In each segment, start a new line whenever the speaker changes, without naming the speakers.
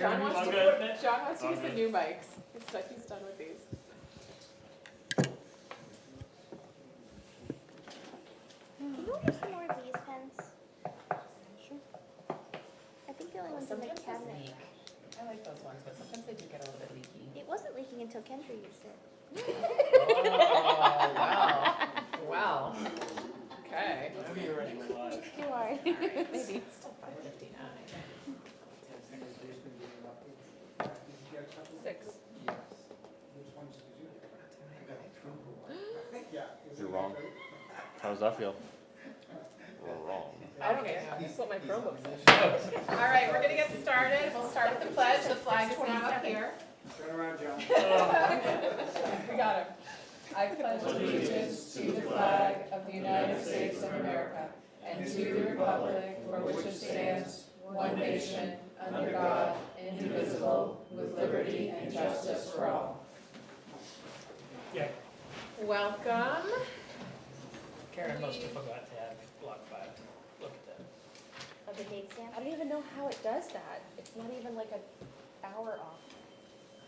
John wants to use the new mics. He's done with these.
Can you order some more of these pens?
Sure.
I think the only ones in the
Sometimes those
cabinet.
leak. I like those ones, but sometimes they do get a little bit leaky.
It wasn't leaking until Kendra used it.
Oh, wow. Well, okay.
Whenever you're ready, we're live.
You are.
Maybe it's still 5:59. 6.
You're wrong. How does that feel? Wrong.
I don't know. That's what my Chromebook says. All right, we're gonna get started. We'll start with the pledge. The flag is now up here.
Turn around, John.
We got him. I pledge allegiance to the flag of the United States of America and to the republic for which it stands, one nation, under God, indivisible, with liberty and justice for all.
Yeah.
Welcome.
Karen must have forgot to have block 5. Look at that.
Of the date stamp?
I don't even know how it does that. It's not even like an hour off.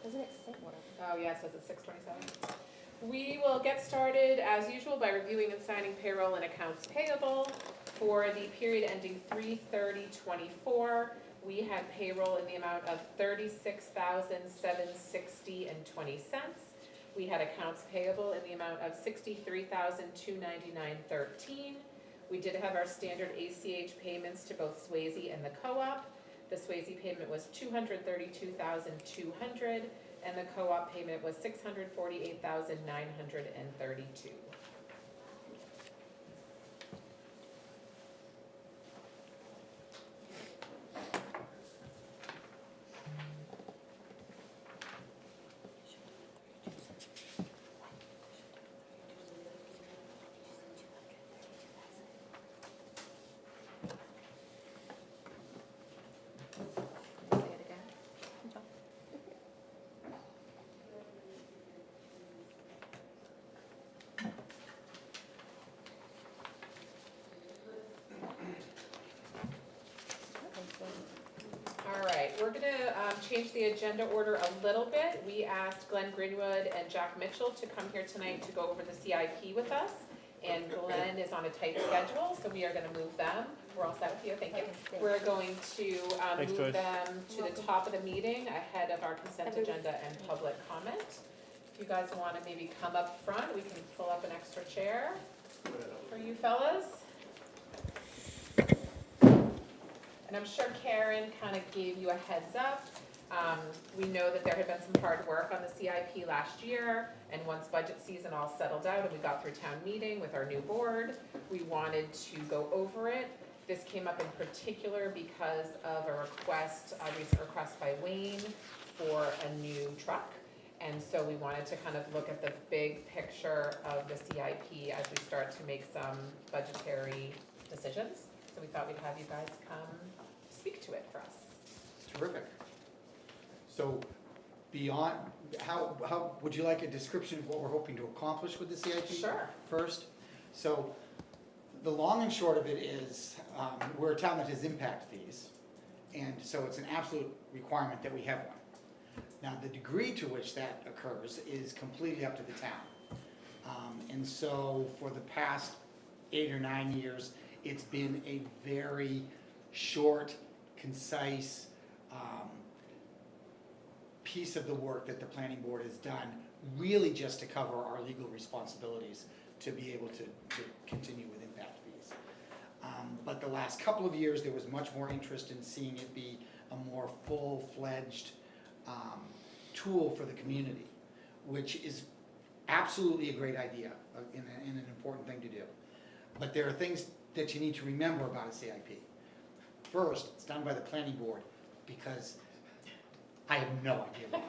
Doesn't it say whatever?
Oh, yeah, it says it's 6:27. We will get started as usual by reviewing and signing payroll and accounts payable. For the period ending 3/30/24, we had payroll in the amount of $36,760.20. We had accounts payable in the amount of $63,299.13. We did have our standard ACH payments to both Swayze and the co-op. The Swayze payment was $232,200, and the co-op payment was $648,932.
Say it again.
All right, we're gonna change the agenda order a little bit. We asked Glenn Greenwood and Jack Mitchell to come here tonight to go over the CIP with us. And Glenn is on a tight schedule, so we are gonna move them. We're all set with you, thank you. We're going to
Thanks,
move
Joyce.
them to the top of the meeting ahead of our consent agenda and public comment. If you guys wanna maybe come up front, we can pull up an extra chair for you fellas. And I'm sure Karen kind of gave you a heads up. We know that there had been some hard work on the CIP last year, and once budget season all settled out and we got through town meeting with our new board, we wanted to go over it. This came up in particular because of a recent request by Wayne for a new truck. And so we wanted to kind of look at the big picture of the CIP as we start to make some budgetary decisions. So we thought we'd have you guys come speak to it for us.
Terrific. So beyond, how, would you like a description of what we're hoping to accomplish with the CIP?
Sure.
First, so the long and short of it is, we're a town that has impact fees, and so it's an absolute requirement that we have one. Now, the degree to which that occurs is completely up to the town. And so for the past 8 or 9 years, it's been a very short, concise piece of the work that the planning board has done, really just to cover our legal responsibilities to be able to continue with impact fees. But the last couple of years, there was much more interest in seeing it be a more full-fledged tool for the community, which is absolutely a great idea and an important thing to do. But there are things that you need to remember about a CIP. First, it's done by the planning board because I have no idea why.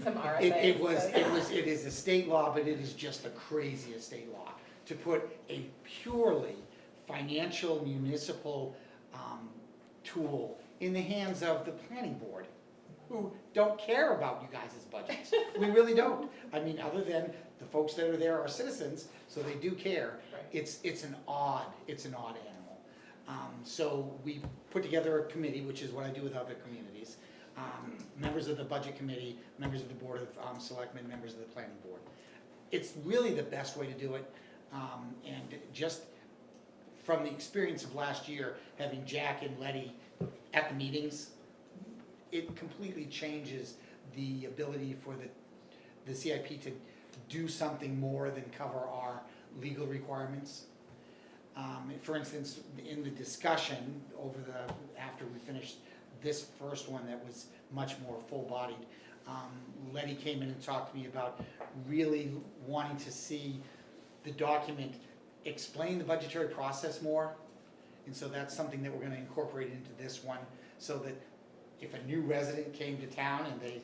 Some RSA.
It is a state law, but it is just the craziest state law to put a purely financial municipal tool in the hands of the planning board, who don't care about you guys' budgets. We really don't. I mean, other than the folks that are there are citizens, so they do care.
Right.
It's an odd animal. So we put together a committee, which is what I do with other communities. members of the budget committee, members of the board of selectmen, members of the planning board. It's really the best way to do it, and just from the experience of last year, having Jack and Letty at the meetings, it completely changes the ability for the CIP to do something more than cover our legal requirements. For instance, in the discussion after we finished this first one that was much more full-bodied, Letty came in and talked to me about really wanting to see the document explain the budgetary process more. And so that's something that we're gonna incorporate into this one, so that if a new resident came to town and they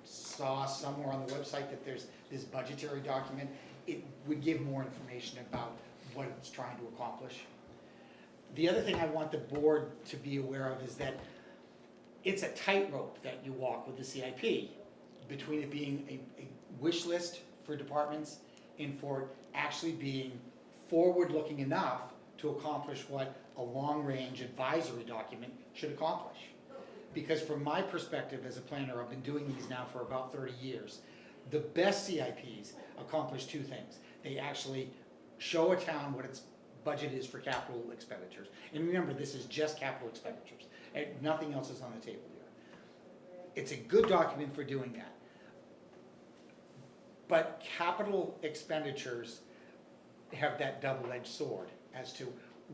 saw somewhere on the website that there's this budgetary document, it would give more information about what it's trying to accomplish. The other thing I want the board to be aware of is that it's a tightrope that you walk with the CIP, between it being a wish list for departments and for actually being forward-looking enough to accomplish what a long-range advisory document should accomplish. Because from my perspective as a planner, I've been doing these now for about 30 years, the best CIPs accomplish two things. They actually show a town what its budget is for capital expenditures. And remember, this is just capital expenditures, and nothing else is on the table here. It's a good document for doing that. But capital expenditures have that double-edged sword as to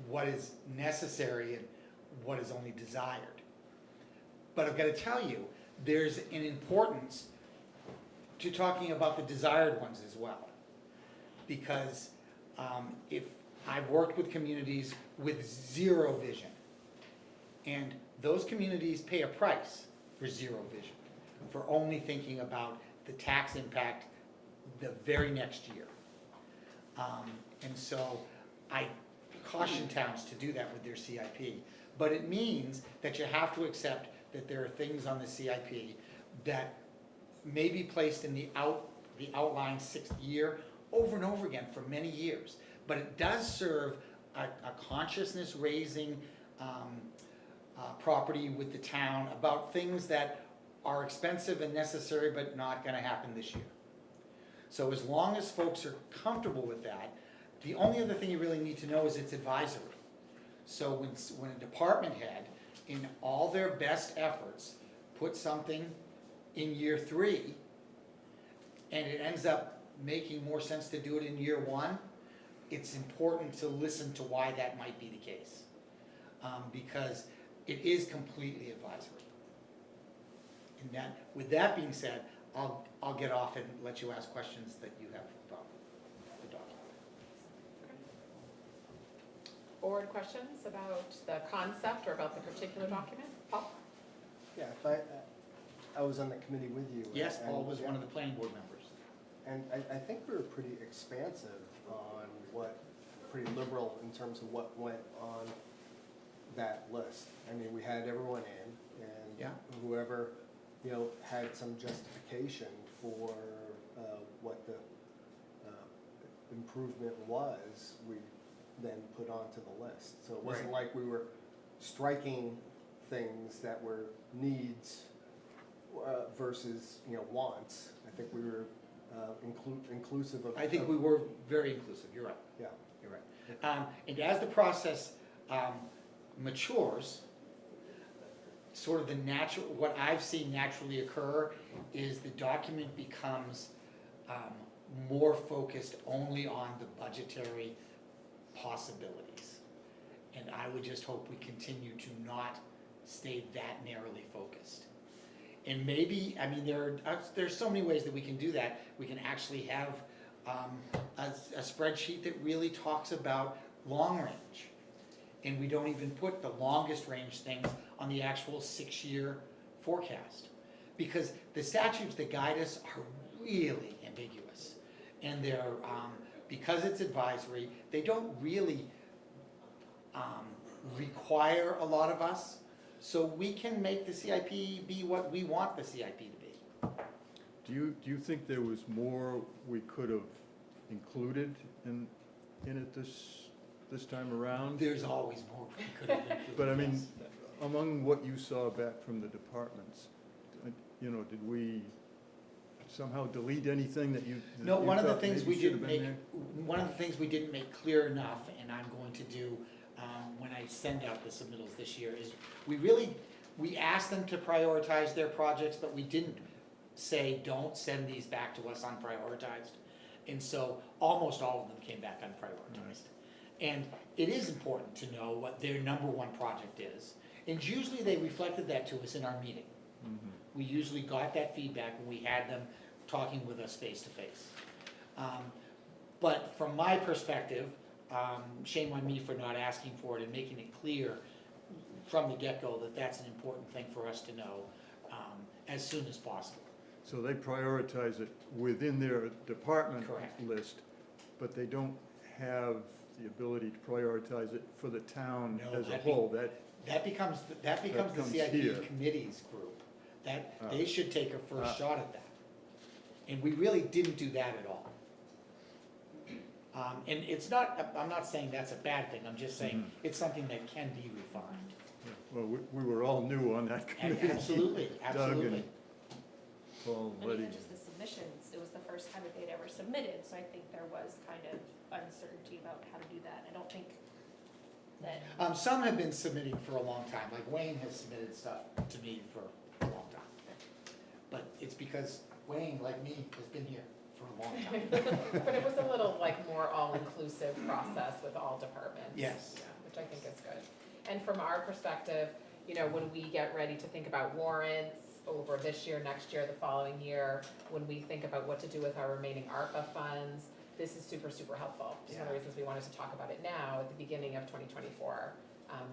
what is necessary and what is only desired. But I've got to tell you, there's an importance to talking about the desired ones as well. Because if I've worked with communities with zero vision, and those communities pay a price for zero vision, for only thinking about the tax impact the very next year. And so I caution towns to do that with their CIP. But it means that you have to accept that there are things on the CIP that may be placed in the outlying sixth year over and over again for many years. But it does serve a consciousness raising property with the town about things that are expensive and necessary but not gonna happen this year. So as long as folks are comfortable with that, the only other thing you really need to know is it's advisory. So when a department head, in all their best efforts, put something in year 3, and it ends up making more sense to do it in year 1, it's important to listen to why that might be the case. Because it is completely advisory. And that, with that being said, I'll get off and let you ask questions that you have about the document.
Board questions about the concept or about the particular document? Paul?
Yeah, I was on the committee with you.
Yes,
and-
Paul was one of the planning board members.
And I think we were pretty expansive on pretty liberal in terms of what went on that list. I mean, we had everyone in,
Yeah.
and whoever, had some justification for what the improvement was, we then put onto the list. So it wasn't like we were striking things that were needs versus, wants. I think we were inclusive of.
I think we were very inclusive, you're right.
Yeah.
You're right. And as the process matures, sort of the natural, what I've seen naturally occur is the document becomes more focused only on the budgetary possibilities. And I would just hope we continue to not stay that narrowly focused. And maybe, I mean, there's so many ways that we can do that. We can actually have a spreadsheet that really talks about long range. And we don't even put the longest range things on the actual 6-year forecast. Because the statutes that guide us are really ambiguous. And they're, because it's advisory, they don't really require a lot of us. So we can make the CIP be what we want the CIP to be.
Do you think there was more we could have included in it this time around?
There's always more we could have included.
But I mean, among what you saw back from the departments, you know, did we somehow delete anything that you? that
No,
you
one of the
thought
things
maybe
we
should
didn't
have been
make,
there?
one of the things we didn't make clear enough, and I'm going to do, when I send out the submittals this year, is we asked them to prioritize their projects, but we didn't say, don't send these back to us unprioritized. And so, almost all of them came back unprioritized. And it is important to know what their number one project is, and usually they reflected that to us in our meeting.
Mhm.
We usually got that feedback when we had them talking with us face to face. But from my perspective, shame on me for not asking for it and making it clear from the get-go that that's an important thing for us to know as soon as possible.
So they prioritize it within their department
Correct.
list, but they don't have the ability to prioritize it for the town
No,
as a
that'd be-
whole, that,
That becomes the
comes
CIP
here.
committee's group. That,
Ah.
they should take a first
Ah.
shot at that. And we really didn't do that at all. And it's not, I'm not saying that's a bad thing, I'm just saying
Mhm.
it's something that can be refined.
yeah, well, we were all new on that committee.
Absolutely,
Doug
absolutely.
and Paul,
And
Letty.
even just the submissions, it was the first time that they'd ever submitted, so I think there was kind of uncertainty about how to do that. I don't think that,
Some have been submitting for a long time, like Wayne has submitted stuff to me for a long time. But it's because Wayne, like me, has been here for a long time.
But it was a little like more all-inclusive process with all departments.
Yes.
Yeah, which I think is good. And from our perspective, you know, when we get ready to think about warrants over this year, next year, the following year, when we think about what to do with our remaining ARPA funds, this is super, super helpful. It's one of the reasons we wanted to talk about it now at the beginning of 2024,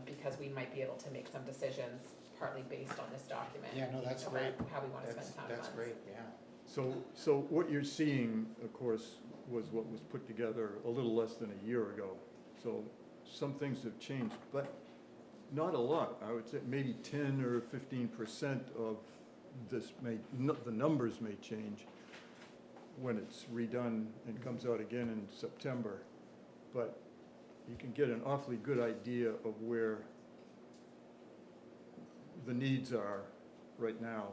because we might be able to make some decisions partly based on this document.
Yeah, no, that's
about
great.
How we want to spend
That's,
town funds.
that's great, yeah.
So what you're seeing, of course, was what was put together a little less than a year ago. So some things have changed, but not a lot. I would say maybe 10 or 15% of this the numbers may change when it's redone and comes out again in September. But you can get an awfully good idea of where the needs are right now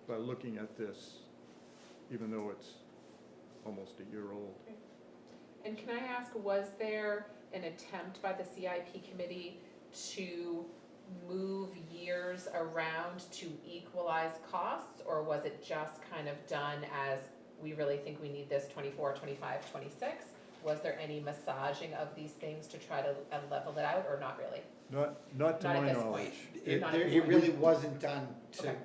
by looking at this, even though it's almost a year old.
And can I ask, was there an attempt by the CIP committee to move years around to equalize costs? Or was it just kind of done as, we really think we need this 24, 25, 26? Was there any massaging of these things to try to level it out, or not really?
Not to
Not at
my
this
knowledge.
point.
It,
Not at this
it
point.
really wasn't done to,
Okay.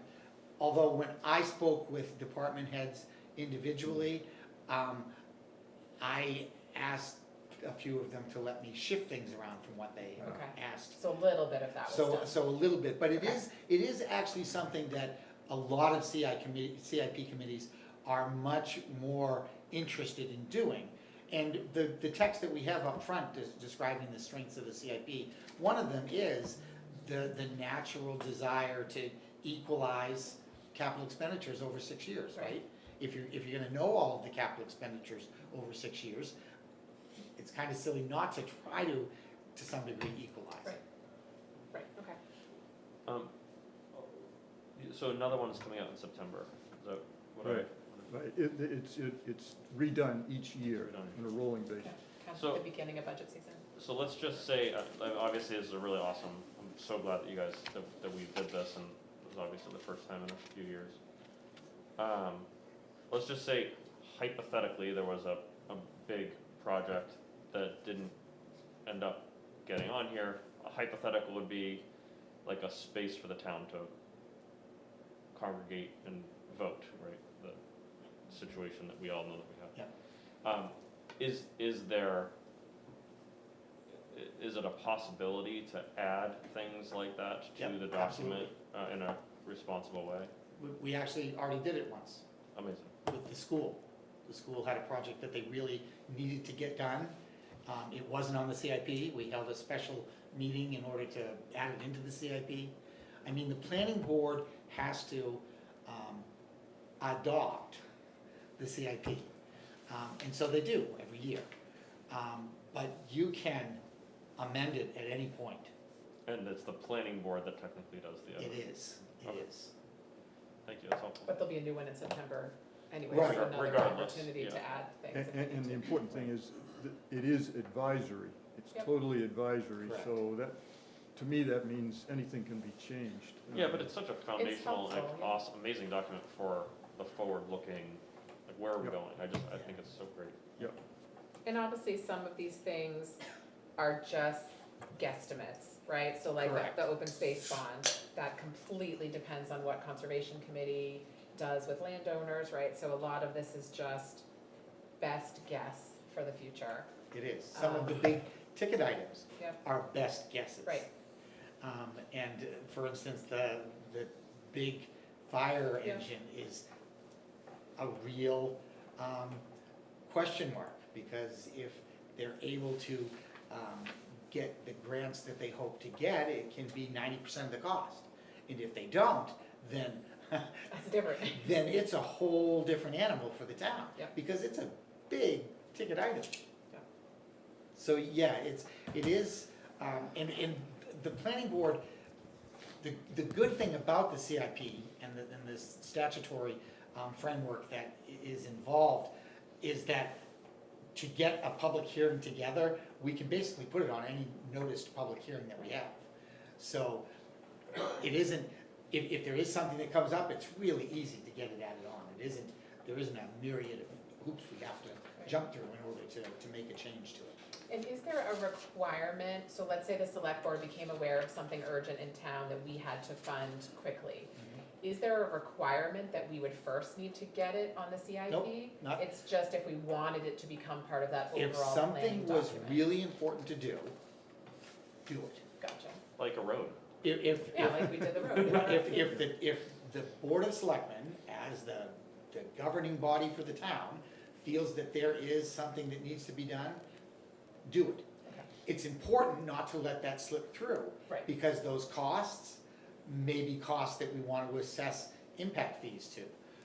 although when I spoke with department heads individually, I asked a few of them to let me shift things around from what they
Okay.
asked.
So a little bit of that was done.
So a little bit, but
Okay.
it is actually something that a lot of CIP committees are much more interested in doing. And the text that we have up front is describing the strengths of the CIP. One of them is the natural desire to equalize capital expenditures over 6 years, right?
Right.
If you're gonna know all of the capital expenditures over 6 years, it's kind of silly not to try to some degree, equalize.
Right. Right, okay.
So another one is coming out in September, is that what I?
Right. Right, it's redone each year
Redone.
on a rolling basis.
Kind
So-
of the beginning of budget season.
So let's just say, obviously this is a really awesome, I'm so glad that you guys, that we did this, and it was obviously the first time in a few years. Let's just say hypothetically, there was a big project that didn't end up getting on here. A hypothetical would be like a space for the town to congregate and vote, right? The situation that we all know that we have. Is it a possibility to add things like that to
Yep,
the document in a responsible way?
We actually already did it once
Amazing.
with the school. The school had a project that they really needed to get done. It wasn't on the CIP. We held a special meeting in order to add it into the CIP. I mean, the planning board has to adopt the CIP. And so they do every year. But you can amend it at any point.
And it's the planning board that technically does the other.
It is, it
Okay.
is.
thank you, that's helpful.
But there'll be a new one in September anyway,
Right.
so another
Regardless,
opportunity to
yeah.
add things. if we
And
need
the
to.
important thing is, that it is advisory. It's
Yep.
totally advisory,
Correct.
so that, to me, that means anything can be changed.
Yeah, but it's such a foundational, and
helpful, yeah.
awesome, amazing document for the forward-looking, like, where are we
Yep.
going? I think it's so great.
And obviously, some of these things are just guesstimates, right? So like
Correct.
the open space bond, that completely depends on what conservation committee does with landowners, right? So a lot of this is just best guess for the future.
It is. Some of the big ticket items
Yep.
are best guesses.
Right.
And for instance, the big fire
Yeah.
engine is a real question mark, because if they're able to get the grants that they hope to get, it can be 90% of the cost. And if they don't, then
That's different.
then it's a whole different animal for the town.
Yep.
Because it's a big ticket item.
Yep.
So, yeah, it is, and the planning board, the good thing about the CIP and the statutory framework that is involved is that to get a public hearing together, we can basically put it on any noticed public hearing that we have. So it isn't, if there is something that comes up, it's really easy to get it added on. There isn't a myriad of hoops we have to jump through in order to make a change to it.
And is there a requirement, so let's say the select board became aware of something urgent in town that we had to fund quickly. Is there a requirement that we would first need to get it on the CIP?
Nope, not-
It's just if we wanted it to become part of that
If
overall planning
something
document.
was really important to do it.
Gotcha.
Like a road.
If,
Yeah, like we did the road.
if the Board of Selectmen, as the governing body for the town, feels that there is something that needs to be done, do it.
Okay.
It's important not to let that slip through.
Right.
Because those costs may be costs that we want to assess impact fees to.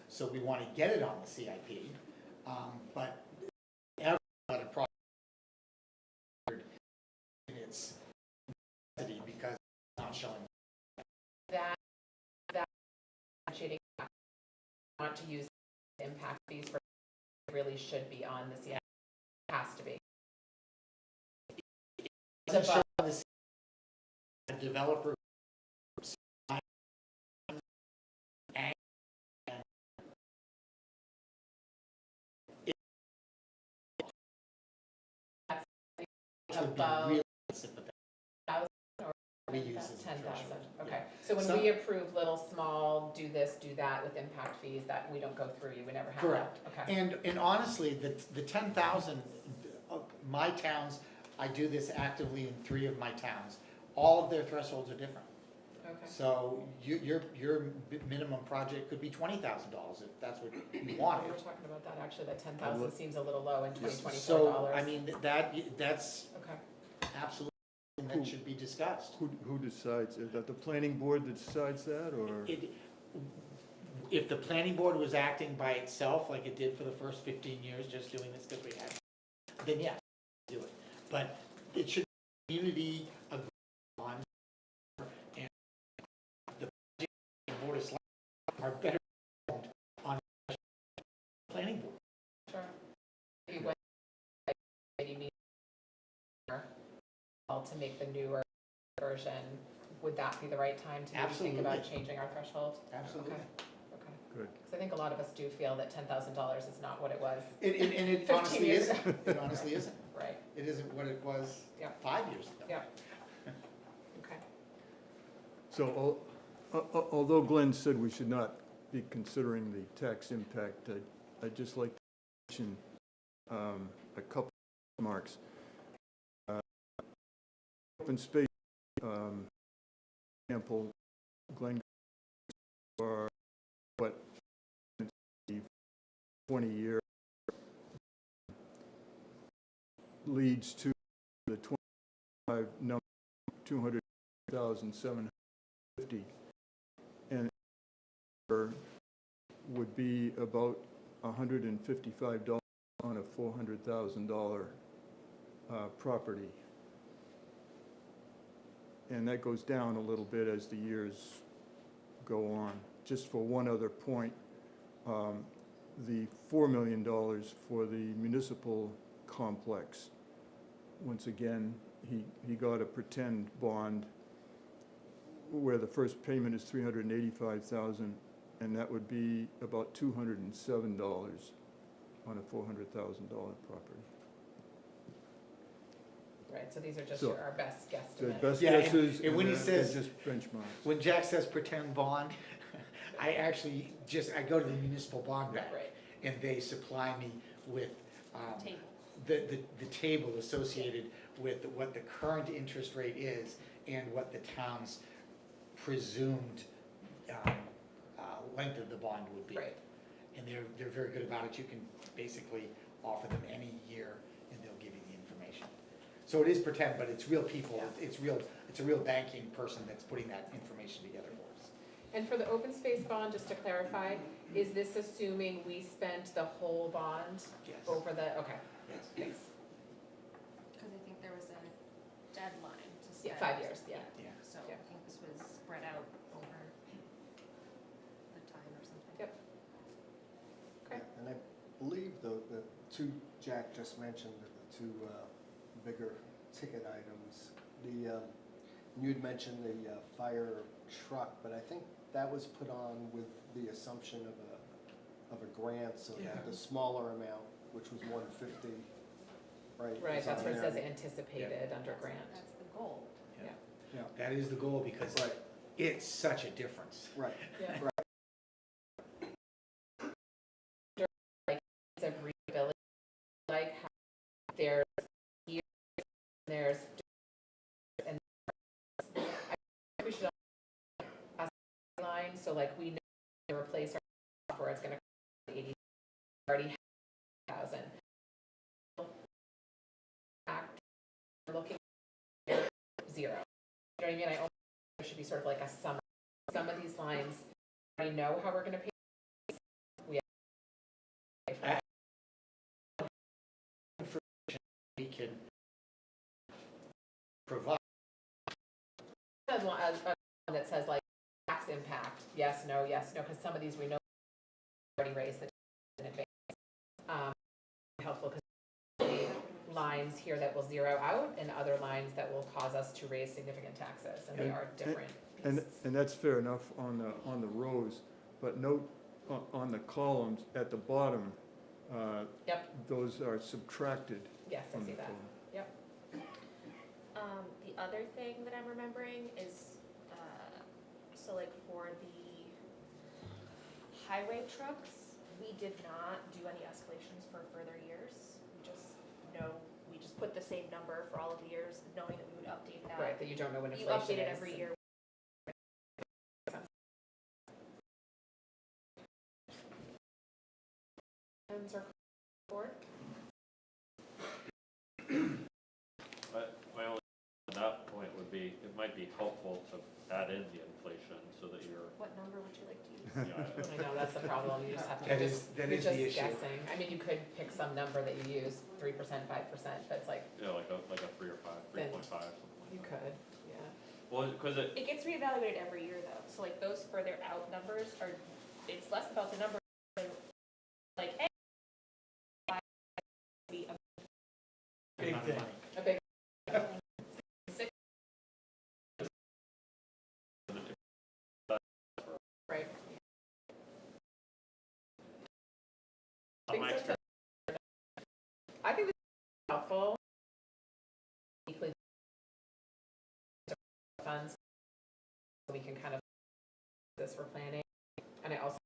So we want to get it on the CIP, but ever let a project in its necessity because it's not showing.
That differentiating factor, want to use impact fees for, really should be on the CIP, has to be.
Doesn't show on the CIP, a developer would be
Above
really sympathetic.
1,000 or
We use as a
10,000,
threshold.
okay. So when
Some-
we approve little, small, do this, do that with impact fees, that we don't go through you, we never have that?
Correct.
Okay,
And honestly, the 10,000, my towns, I do this actively in 3 of my towns. All of their thresholds are different.
okay.
So your minimum project could be $20,000 if that's what you
We
wanted.
were talking about that, actually, that 10,000 seems a little low in $24.
So, I mean, that's
Okay,
absolutely something that should be discussed.
Who decides? Is that the planning board that decides that, or?
If the planning board was acting by itself, like it did for the first 15 years, just doing this because we had, then yes, do it. But it should be community agreement on, and the board of selectmen are better informed on the planning board.
sure. Maybe when you meet to make the newer version, would that be the right time to maybe think about
Absolutely.
changing our threshold?
Absolutely.
Okay, okay.
Good.
Because I think a lot of us do feel that $10,000 is not what it was.
And it
15
honestly
years
isn't. It honestly isn't.
Right,
It isn't what it was
Yeah.
5 years ago.
yeah. Okay.
So although Glenn said we should not be considering the tax impact, I'd just like to mention a couple of remarks. Open space, example, Glenn, or what 20-year leads to the 25 number, 200,750, and would be about $155 on a $400,000 property. And that goes down a little bit as the years go on. just for one other point, the $4 million for the municipal complex, once again, he got a pretend bond where the first payment is $385,000, and that would be about $207 on a $400,000 property.
Right, so these are just
So-
our best
The
guesstimates.
best
Yeah, and-
guesses,
and when he
they're
says-
just benchmarks.
When Jack says pretend bond, I actually I go to the municipal bond bank,
Right,
and they supply me with,
Table.
the table associated with what the current interest rate is and what the town's presumed, length of the bond would be.
right.
And they're very good about it. You can basically offer them any year and they'll give you the information. So it is pretend, but it's real people.
Yeah.
It's a real banking person that's putting that information together for us.
And for the open space bond, just to clarify, is this assuming we spent the whole bond
Yes.
over okay,
Yes.
thanks.
Because I think there was a deadline to spend.
Yeah, 5 years, yeah.
Yeah.
So
Yeah.
I think this was spread out over the time or something.
Yep. Okay.
And I believe the two Jack just mentioned, the two bigger ticket items, you'd mentioned the fire truck, but I think that was put on with the assumption of a grant, so
Yeah.
that the smaller amount, which was 150, right?
Right,
is
that's
on
where it
there.
says anticipated under grant.
That's the goal.
Yeah,
That is the goal because
right,
it's such a difference.
right.
Yeah.
Right.
Of readability, like how there's years, there's, and I think we should also line, so like we know to replace our software, it's gonna cost 80, already have 1,000. We're looking at 0. You know what I mean? I almost think there should be sort of like a summary. Some of these lines, we already know how we're gonna pay.
We can provide.
One that says like tax impact, yes, no, because some of these we know already raised the tax in advance. Helpful because lines here that will zero out and other lines that will cause us to raise significant taxes, and they are different
And
pieces.
that's fair enough on the rows, but note on the columns at the bottom,
Yep,
those are subtracted
yes, I
from
see
the
that.
total.
The other thing that I'm remembering is, so like for the highway trucks, we did not do any escalations for further years. We just put the same number for all of the years, knowing that we would update that.
Right, that you don't know when
You
inflation is.
update it every year.
Ends or board?
My only, at that point would be, it might be helpful to add in the inflation so that you're,
What number would you like to use?
you know,
I know, that's the problem, you just have to,
That
you're
is
just
the issue.
guessing. I mean, you could pick some number that you use, 3%, 5%, that's like,
like a 3 or 5, 3.5, something
you
like that.
could, yeah.
Well, because
It gets reevaluated every year though, so like those further out numbers are, it's less about the number, like, hey, be a
Big thing.
A big, right.
my experience,
I think this is helpful. Weekly funds, so we can kind of this for planning, and I also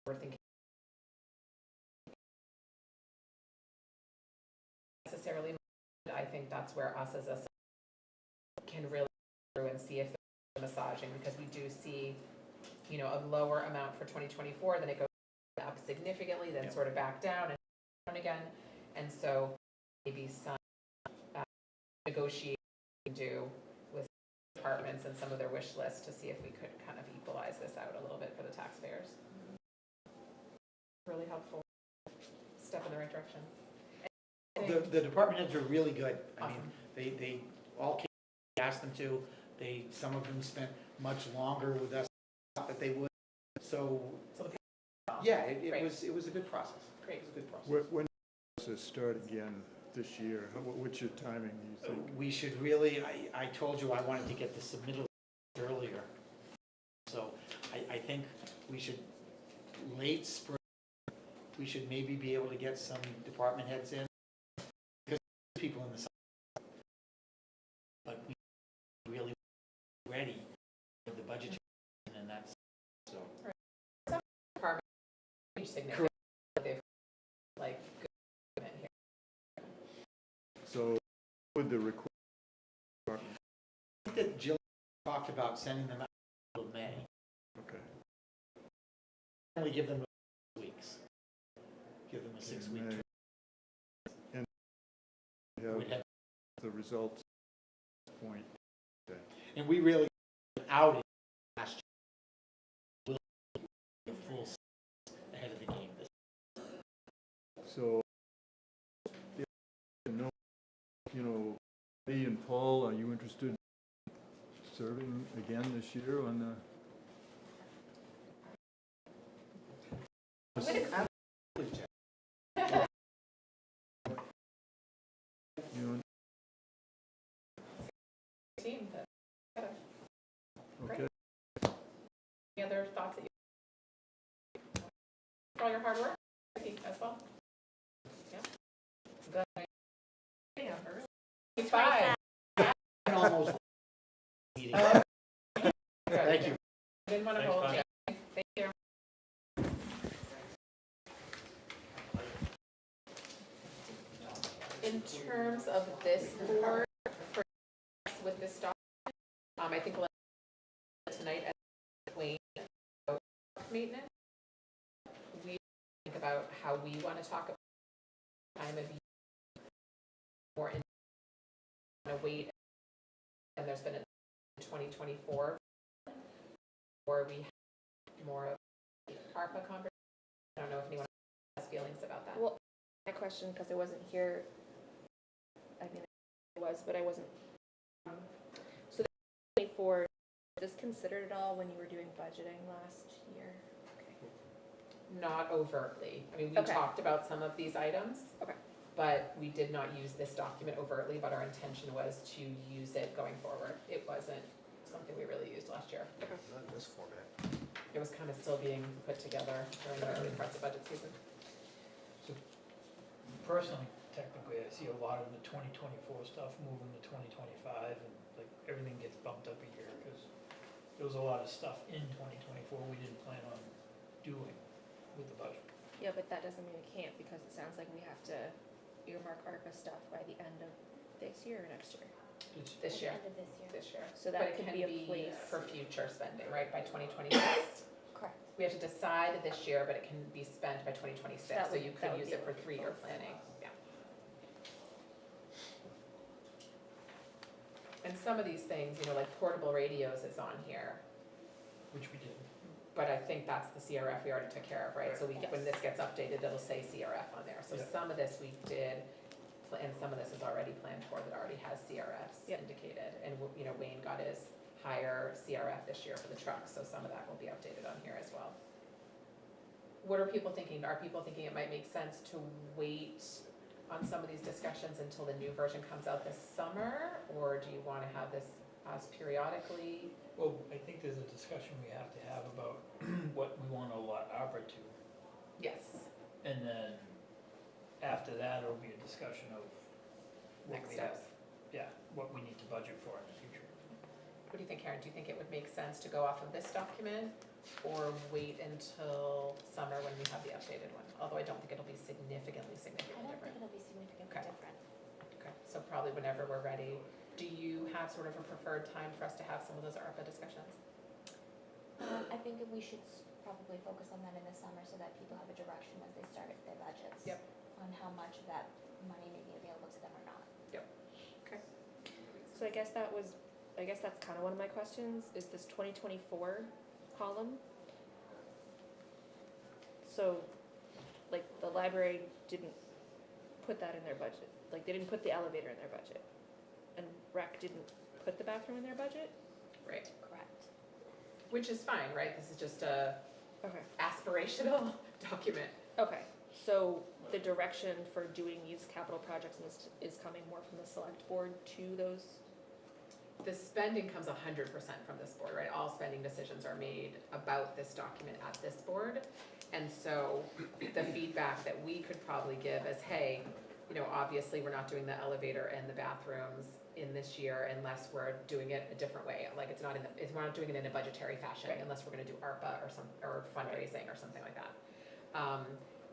we're thinking necessarily. I think that's where us as a can really go through and see if there's massaging, because we do see, you know, a lower amount for 2024, then it goes up significantly, then
Yeah.
sort of back down and down again, and so maybe some negotiating we can do with departments and some of their wish lists to see if we could kind of equalize this out a little bit for the taxpayers. Really helpful step in the right direction.
The department heads are really good. I mean,
Awesome.
they all came, we asked them to. Some of them spent much longer with us than that they would. So,
So the-
yeah, it
Great.
was a good process.
Great.
It was a good process.
When does it start again this year? What's your timing, do you think?
We should really, I told you I wanted to get the submittal earlier. So I think we should, late spring, we should maybe be able to get some department heads in. Because people in the summer. But we really ready for the budget, and that's, so.
Department, huge significant, they've, like, good equipment here.
So with the request,
I think that Jill talked about sending them out until May.
okay.
Only give them weeks. Give them a 6-week.
May.
term.
And
We'd
have
have-
the results at this point.
And we really out last year. We'll be full ahead of the game.
So, you know, Lee and Paul, are you interested in serving again this year on the? You know,
Team, but,
okay,
any other thoughts that you, for all your hard work, Vicky, as well? Yeah. Good. Yeah, early. 5.
Almost. Meeting.
Good.
Thank you.
Didn't want to
Thanks,
hold
Bonnie.
you. Thank you. In terms of this board, for us with this document, I think we'll tonight as Wayne about maintenance. We think about how we want to talk about time of year more in wait, and there's been a 2024 or we have more of a ARPA conversation. I don't know if anyone has feelings about that.
Well, my question, because I wasn't here, I mean, I was, but I wasn't. So the 24, was this considered at all when you were doing budgeting last year? Okay.
Not overtly. I mean, we
Okay.
talked about some of these items.
Okay.
But we did not use this document overtly, but our intention was to use it going forward. It wasn't something we really used last year.
Not in this format.
It was kind of still being put together during the early parts of budget season.
Personally, technically, I see a lot of the 2024 stuff moving to 2025, and like everything gets bumped up a year because there was a lot of stuff in 2024 we didn't plan on doing with the budget.
Yeah, but that doesn't mean we can't, because it sounds like we have to earmark ARPA stuff by the end of this year or next year.
This year.
End of this year.
This year.
So
But
that
it
could
can
be a place.
for future spending, right, by 2026?
Correct.
We have to decide this year, but it can be spent by 2026,
That
so
would-
you
that
could
would
use
be
it for
okay.
3-year planning, yeah. And some of these things, you know, like portable radios is on here,
Which we did.
but I think that's the CRF we already took care of, right? So
Yes.
when this gets updated, it'll say CRF on there. So
Yeah.
some of this we did, and some of this is already planned for, that already has CRFs
Yep.
indicated. And, you know, Wayne got his higher CRF this year for the trucks, so some of that will be updated on here as well. What are people thinking? Are people thinking it might make sense to wait on some of these discussions until the new version comes out this summer? Or do you want to have this us periodically?
Well, I think there's a discussion we have to have about what we want to allot ARPA to.
Yes,
And then after that, it'll be a discussion of what
next
we have,
steps.
yeah, what we need to budget for in the future.
What do you think, Karen? Do you think it would make sense to go off of this document or wait until summer when we have the updated one? Although I don't think it'll be significantly
I don't
different.
think it'll be significantly
Okay.
different.
Okay, so probably whenever we're ready. Do you have sort of a preferred time for us to have some of those ARPA discussions?
I think that we should probably focus on that in the summer so that people have a direction as they start their budgets.
Yep.
On how much of that money may be available to them or not.
So I guess that's kind of one of my questions, is this 2024 column. So, like, the library didn't put that in their budget, like, they didn't put the elevator in their budget. And rec didn't put the bathroom in their budget?
Right.
Correct.
Which is fine, right? This is just a
Okay.
aspirational document.
Okay, so the direction for doing these capital projects is coming more from the select board to those?
The spending comes 100% from this board, right? All spending decisions are made about this document at this board. And so the feedback that we could probably give is, hey, you know, obviously we're not doing the elevator and the bathrooms in this year unless we're doing it a different way. Like it's not we're not doing it in a budgetary fashion
Right.
unless we're gonna do ARPA or fundraising or something like that.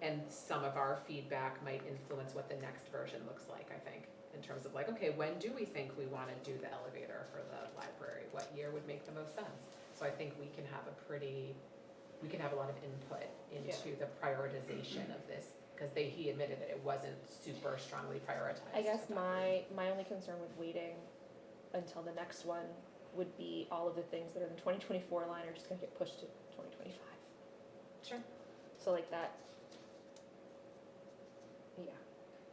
And some of our feedback might influence what the next version looks like, I think, in terms of like, okay, when do we think we wanna do the elevator for the library? What year would make the most sense? So I think we can have a lot of input into the prioritization of this, because he admitted that it wasn't super strongly prioritized.
I guess
at that
my only concern with waiting until the next one would be all of the things that are in the 2024 line are just gonna get pushed to 2025.
Sure.
So like that, yeah.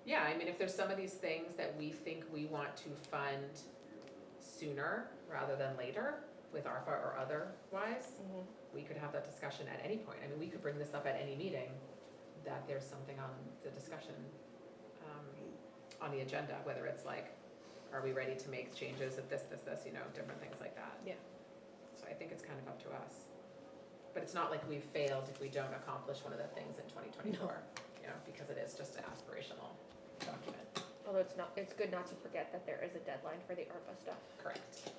Yeah, I mean, if there's some of these things that we think we want to fund sooner rather than later with ARPA or otherwise, we could have that discussion at any point. I mean, we could bring this up at any meeting, that there's something on the discussion, on the agenda, whether it's like, are we ready to make changes at this, you know, different things like that.
Yeah.
So I think it's kind of up to us. But it's not like we've failed if we don't accomplish one of the things in 2024, you know, because it is just an aspirational document.
Although it's good not to forget that there is a deadline for the ARPA stuff.
Correct.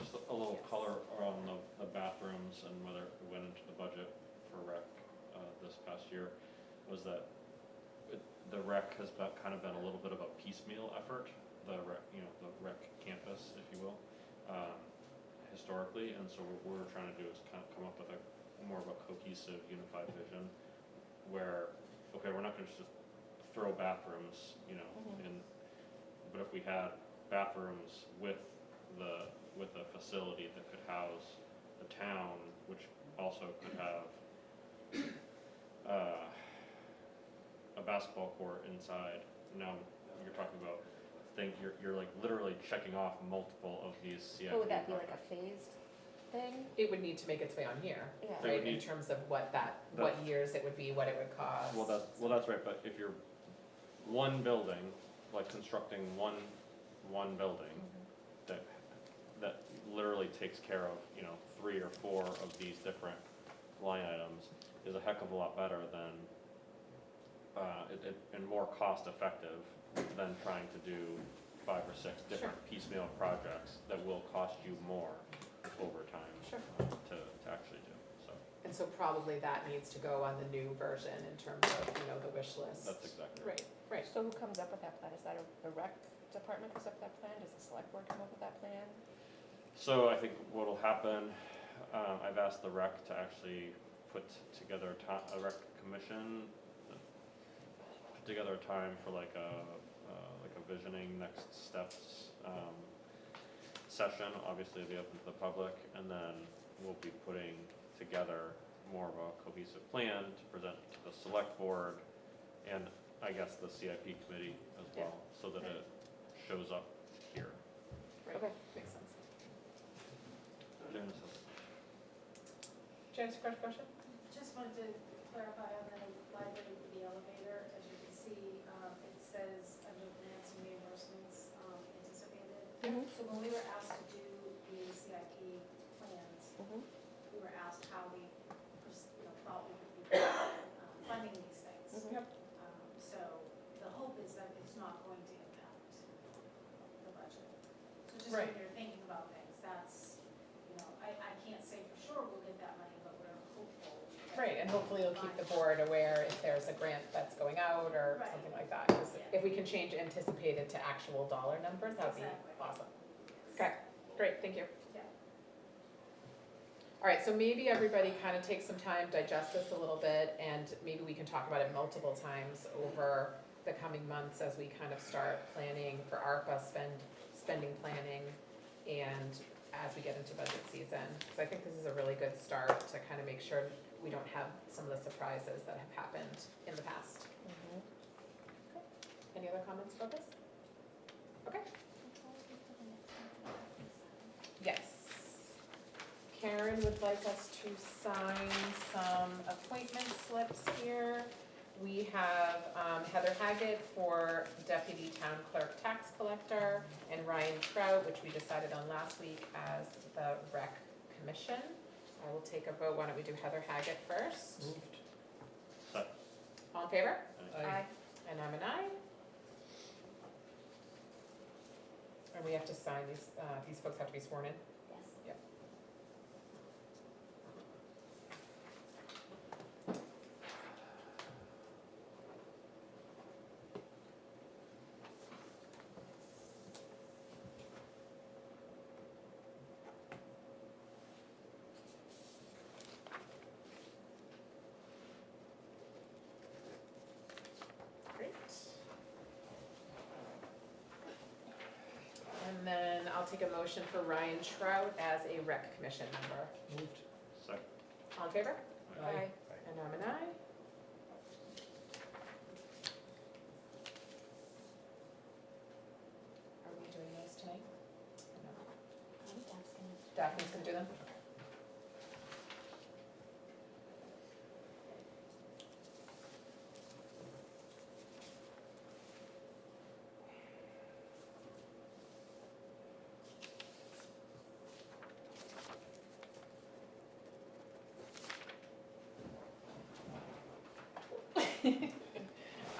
Just a little color around the bathrooms and whether it went into the budget for rec this past year was that the rec has kind of been a little bit of a piecemeal effort, the rec campus, if you will, historically, and so what we're trying to do is kind of come up with a more of a cohesive, unified vision where, okay, we're not gonna just throw bathrooms, you know, in, but if we had bathrooms with a facility that could house the town, which also could have a basketball court inside. Now you're talking about you're like literally checking off multiple of these CIP
But would that be like
projects.
a phased thing?
It would need to make its way on here,
Yeah.
They
right,
would
in
need-
terms of what years it would be, what it would cost.
Well, that's right, but if you're one building, like constructing one building, that literally takes care of, you know, 3 or 4 of these different line items is a heck of a lot better than, and more cost effective than trying to do 5 or 6 different piecemeal projects that will cost you more over time
Sure.
to actually do, so,
And so probably that needs to go on the new version in terms of, you know, the wish list.
that's exactly right.
Right.
So who comes up with that plan? Is that the rec department comes up with that plan? Does the select board come up with that plan?
So I think what'll happen, I've asked the rec to actually put together a rec commission, put together a time for like a visioning next steps session, obviously it'll be open to the public, and then we'll be putting together more of a cohesive plan to present to the select board and I guess the CIP committee as well, so that it shows up here.
Right.
Okay.
Makes sense.
Janice has
Janice, question?
Just wanted to clarify on the library for the elevator, as you can see, it says under grants and reimbursements, anticipated. So when we were asked to do the CIP plans, we were asked how we, thought we would be funding these things.
Yep.
So the hope is that it's not going to impact the budget. So just when
Right.
you're thinking about things, that's, I can't say for sure we'll get that money, but we're hopeful. that-
Right, and hopefully you'll keep the board aware if there's a grant that's going out or
Right.
something like that. 'Cause
Yeah.
if we can change anticipated to actual dollar numbers, that would be
Exactly.
awesome. Okay, great, thank you.
Yeah.
All right, so maybe everybody kind of take some time, digest this a little bit, and maybe we can talk about it multiple times over the coming months as we kind of start planning for ARPA spending planning and as we get into budget season. So I think this is a really good start to kind of make sure we don't have some of the surprises that have happened in the past. Any other comments about this? Okay. Yes. Karen would like us to sign some appointment slips here. We have Heather Haggett for Deputy Town Clerk Tax Collector, and Ryan Trout, which we decided on last week, as the Rec Commission. I will take a vote. Why don't we do Heather Haggett first?
Moved.
Second.
All in favor?
Aye.
And I'm an aye. And we have to sign these folks have to be sworn in?
Yes.
Great. And then I'll take a motion for Ryan Trout as a Rec Commission member.
Moved.
Second.
All in favor?
Aye.
And I'm an aye. Are we doing those tonight? No.
I think that's gonna.
Daphne's gonna do them?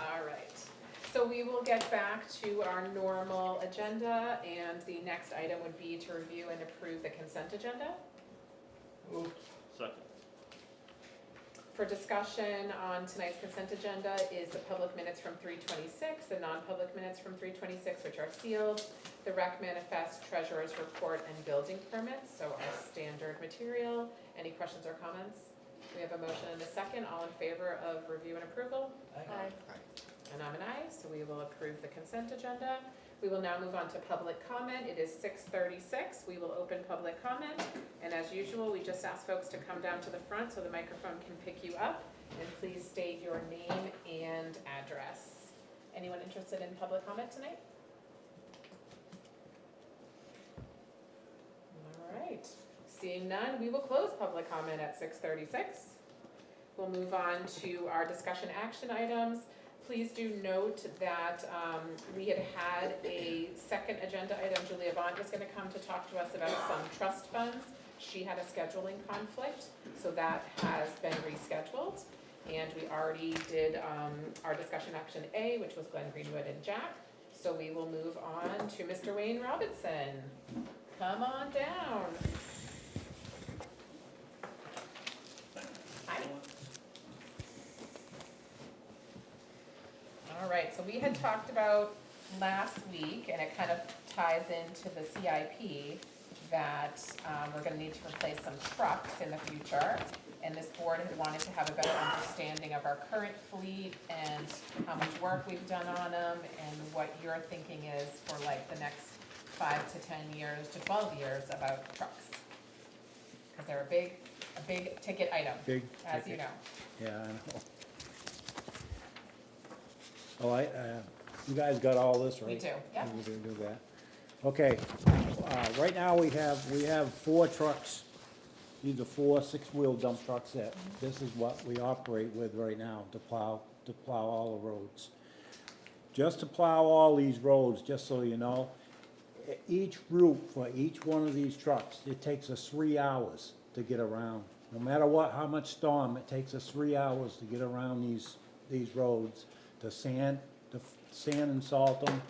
All right, so we will get back to our normal agenda, and the next item would be to review and approve the consent agenda.
Moved.
Second.
For discussion on tonight's consent agenda is the public minutes from 3:26, the non-public minutes from 3:26, which are sealed, the rec manifest, treasurer's report, and building permits, so our standard material. Any questions or comments? We have a motion and a second. All in favor of review and approval?
Aye.
And I'm an aye, so we will approve the consent agenda. We will now move on to public comment. It is 6:36. We will open public comment. And as usual, we just ask folks to come down to the front so the microphone can pick you up. And please state your name and address. Anyone interested in public comment tonight? All right. Seeing none, we will close public comment at 6:36. We'll move on to our discussion action items. Please do note that we had a second agenda item. Julia Vaughn was going to come to talk to us about some trust funds. She had a scheduling conflict, so that has been rescheduled. And we already did our discussion action A, which was Glenn Greenwood and Jack. So we will move on to Mr. Wayne Robinson. Come on down. Hi. All right, so we had talked about last week, and it kind of ties into the CIP, that we're gonna need to replace some trucks in the future. And this board had wanted to have a better understanding of our current fleet and how much work we've done on them, and what your thinking is for like the next 5 to 10 years to 12 years about trucks. Because they're a big ticket item,
Big
as you
ticket.
know.
Yeah, I know. Oh, you guys got all this, right?
We do, yeah.
We do that. Okay, right now we have 4 trucks. These are 4 6-wheel dump trucks that, this is what we operate with right now to plow all the roads. Just to plow all these roads, just so you know, each route for each one of these trucks, it takes us 3 hours to get around. No matter what, how much storm, it takes us 3 hours to get around these roads, to sand and salt them,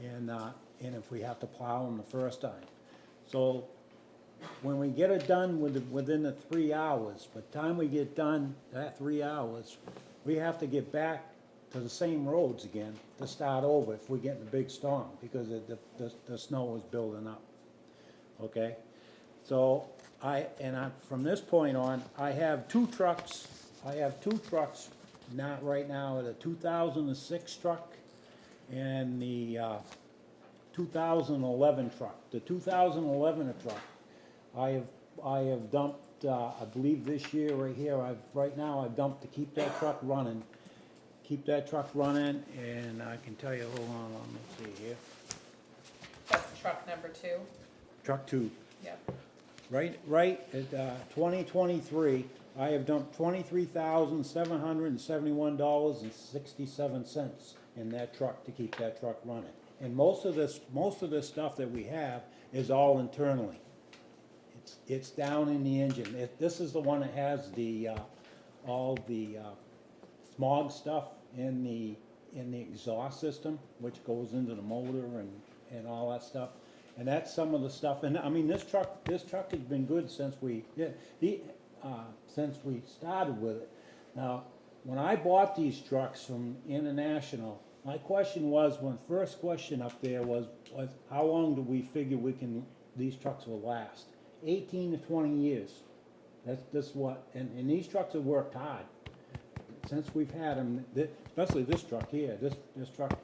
and if we have to plow them the first time. So when we get it done within the 3 hours, by the time we get done that 3 hours, we have to get back to the same roads again to start over if we get in a big storm, because the snow is building up. Okay? So from this point on, I have 2 trucks. I have 2 trucks not right now, the 2006 truck and the 2011 truck. The 2011 truck, I have dumped, I believe this year right here, right now I've dumped to keep that truck running. Keep that truck running, and I can tell you, hold on, let me see here.
That's truck number 2.
Truck 2.
Yep.
right at 2023, I have dumped $23,771.67 in that truck to keep that truck running. And most of this stuff that we have is all internally. It's down in the engine. This is the one that has the, all the smog stuff in the exhaust system, which goes into the motor and all that stuff. And that's some of the stuff, and I mean, this truck has been good since we started with it. Now, when I bought these trucks from International, my question was, first question up there was how long do we figure these trucks will last? 18 to 20 years. That's what, and these trucks have worked hard. Since we've had them, especially this truck here, this truck,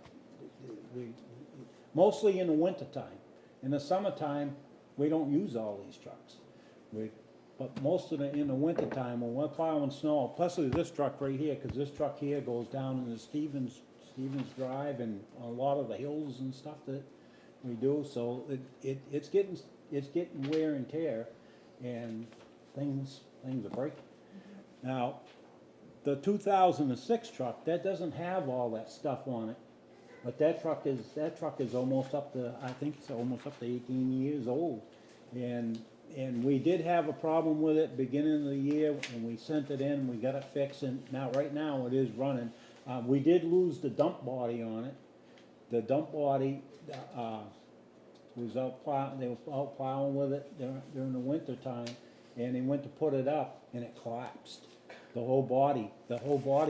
mostly in the wintertime. In the summertime, we don't use all these trucks. But most of in the wintertime, when we're plowing snow, especially this truck right here, because this truck here goes down into Stevens Drive and a lot of the hills and stuff that we do, so it's getting wear and tear, and things are breaking. Now, the 2006 truck, that doesn't have all that stuff on it, but that truck is almost up to, I think it's almost up to 18 years old. And we did have a problem with it beginning of the year, and we sent it in, we got it fixed, and right now it is running. We did lose the dump body on it. The dump body, was out plowing, they were out plowing with it during the winter time, and they went to put it up, and it collapsed. The whole body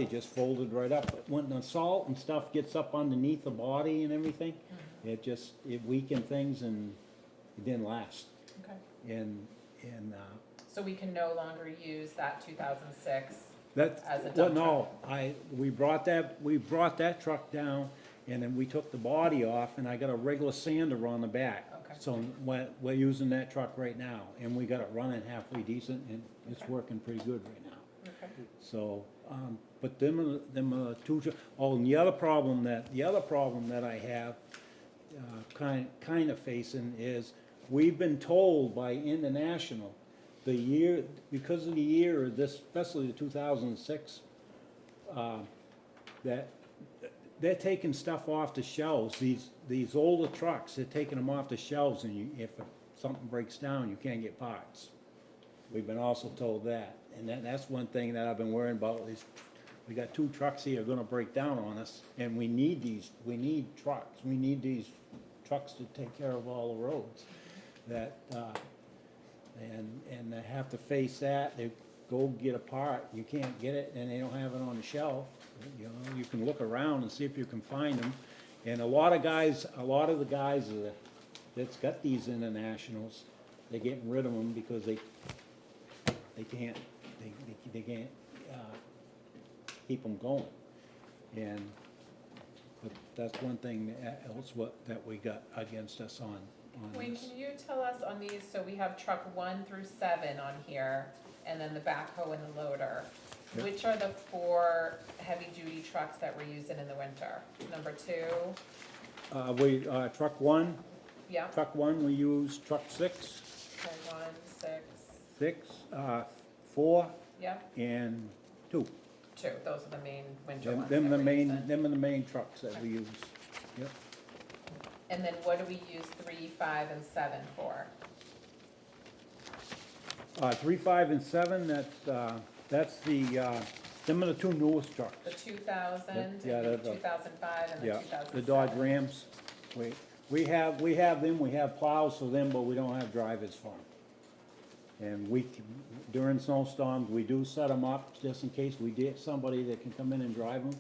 just folded right up. But when the salt and stuff gets up underneath the body and everything, it weakened things, and it didn't last.
Okay.
So
we can no longer use that 2006
that's,
as a
well,
dump
no,
truck?
we brought that truck down, and then we took the body off, and I got a regular sander on the back.
Okay.
So we're using that truck right now, and we got it running halfway decent, and it's
Okay.
working pretty good right now.
Okay.
So, but them are two, and the other problem that I have, kind of facing is, we've been told by International, because of the year of this, especially the 2006, that they're taking stuff off the shelves, these older trucks, they're taking them off the shelves, and if something breaks down, you can't get parts. We've been also told that, and that's one thing that I've been worrying about, is we got 2 trucks here gonna break down on us, and we need these trucks to take care of all the roads. That, and they have to face that, they go get a part, you can't get it, and they don't have it on the shelf. You know, you can look around and see if you can find them, and a lot of the guys that's got these Internationals, they're getting rid of them because they can't keep them going. And but that's one thing that we got against us on
Wayne,
this.
can you tell us on these, so we have truck 1 through 7 on here, and then the backhoe and the loader.
Yep.
Which are the 4 heavy-duty trucks that we're using in the winter? Number 2?
Truck one,
Yeah,
we use truck 6,
okay, 1, 6,
4,
yeah,
and 2.
2, those are the main winter
Them
ones
them
that
the
we're
main,
using.
them are the main trucks that we use. Yep.
And then what do we use 3, 5, and 7 for?
3, 5, and 7, that's them are the 2 newest trucks.
The 2000, and
Yeah,
the
the-
2005, and the
Yeah,
2007?
the Dodge Rams. We have them, we have plows for them, but we don't have drivers for them. And during snowstorms, we do set them up just in case we get somebody that can come in and drive them,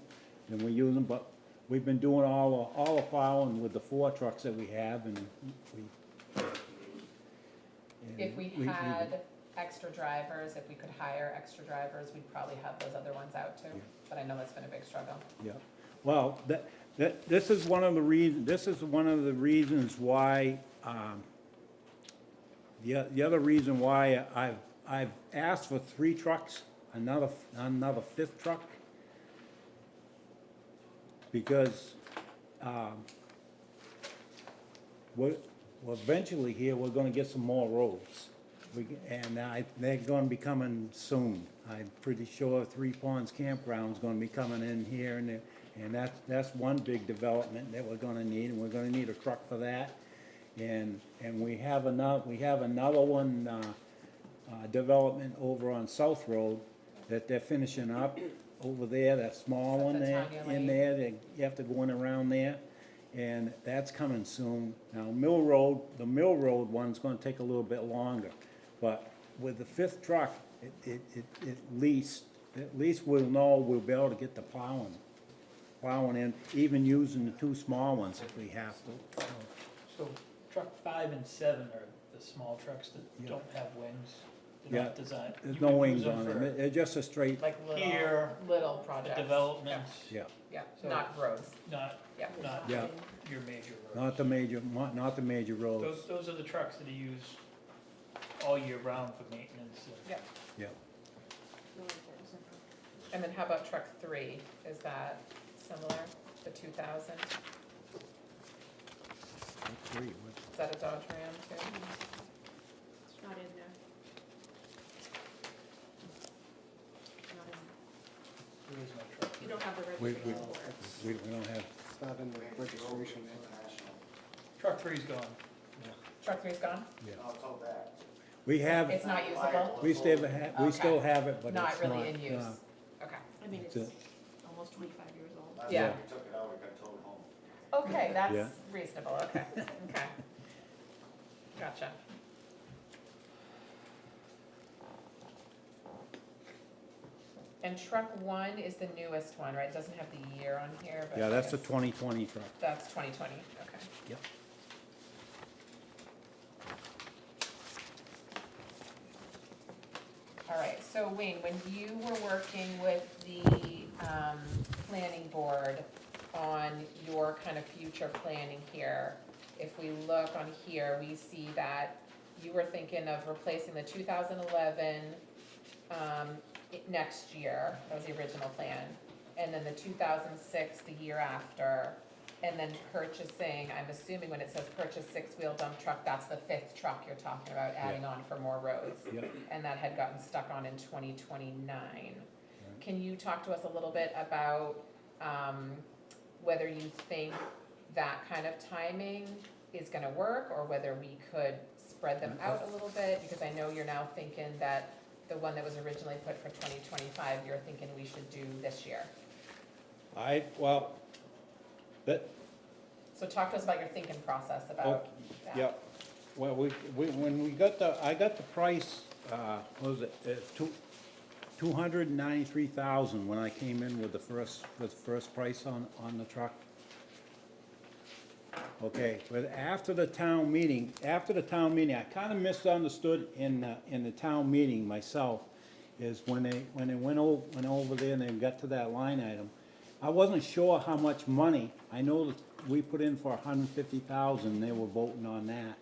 and we use them, but we've been doing all the plowing with the 4 trucks that we have, and
If we had extra drivers, if we could hire extra drivers, we'd probably have those other ones out too.
Yeah.
But I know that's been a big struggle.
Yeah, well, this is one of the reasons why, the other reason why I've asked for 3 trucks, another 5th truck, because, we're eventually here, we're gonna get some more roads. They're gonna be coming soon. I'm pretty sure Three Ponds Campground's gonna be coming in here, and that's one big development that we're gonna need, and we're gonna need a truck for that. And we have another one, development over on South Road that they're finishing up over there, that small
Is that
one
the
there,
Tanya
in
Lane?
there, you have to go in around there, and that's coming soon. Now, Mill Road, the Mill Road one's gonna take a little bit longer, but with the fifth truck, at least we'll know we'll be able to get the plowing in, even using the two small ones if we have to.
So truck 5 and 7 are the small trucks that
Yeah.
don't have wings. They're not designed.
There's
You
no
could use
wings
them
on
for
them, they're just a straight,
Like
Here,
little
The
projects.
developments,
yeah,
Yeah,
So-
not roads,
not,
yeah.
not
Yeah.
your major roads.
not the major roads,
Those are the trucks that are used all year round for maintenance. and-
Yeah.
yeah.
And then how about truck 3? Is that similar, the 2000?
That's three,
Is that a Dodge Ram too?
It's not in there. Not in,
There is no truck.
you don't have the
We-
registration for it.
we don't have,
It's not in the registration.
Truck 3's gone.
Truck 3's gone?
we have,
It's not usable?
we still have it, but it's
Not
not.
really in use?
no.
Okay.
I mean,
It's
it's almost 25 years old.
Yeah.
We took it out, it got towed home.
Okay,
Yeah.
that's reasonable, okay, okay. Gotcha. And truck 1 is the newest one, right? It doesn't have the year on here, but.
Yeah,
I
that's the
guess
2020 truck.
That's 2020, okay.
Yep.
All right, so Wayne, when you were working with the planning board on your kind of future planning here, if we look on here, we see that you were thinking of replacing the 2011 next year, that was the original plan, and then the 2006 the year after, and then purchasing, I'm assuming when it says purchase 6-wheel dump truck, that's the 5th truck you're talking about adding on for more roads.
Yep.
And that had gotten stuck on in 2029. Can you talk to us a little bit about whether you think that kind of timing is gonna work, or whether we could spread them out a little bit? Because I know you're now thinking that the one that was originally put for 2025, you're thinking we should do this year. So talk to us about your thinking process about that.
Yeah, well, when we got I got the price, what was it, 293,000 when I came in with the first price on the truck. Okay, but after the town meeting, I kinda misunderstood in the town meeting myself, is when they went over there and they got to that line item, I wasn't sure how much money, I know that we put in for 150,000, they were voting on that,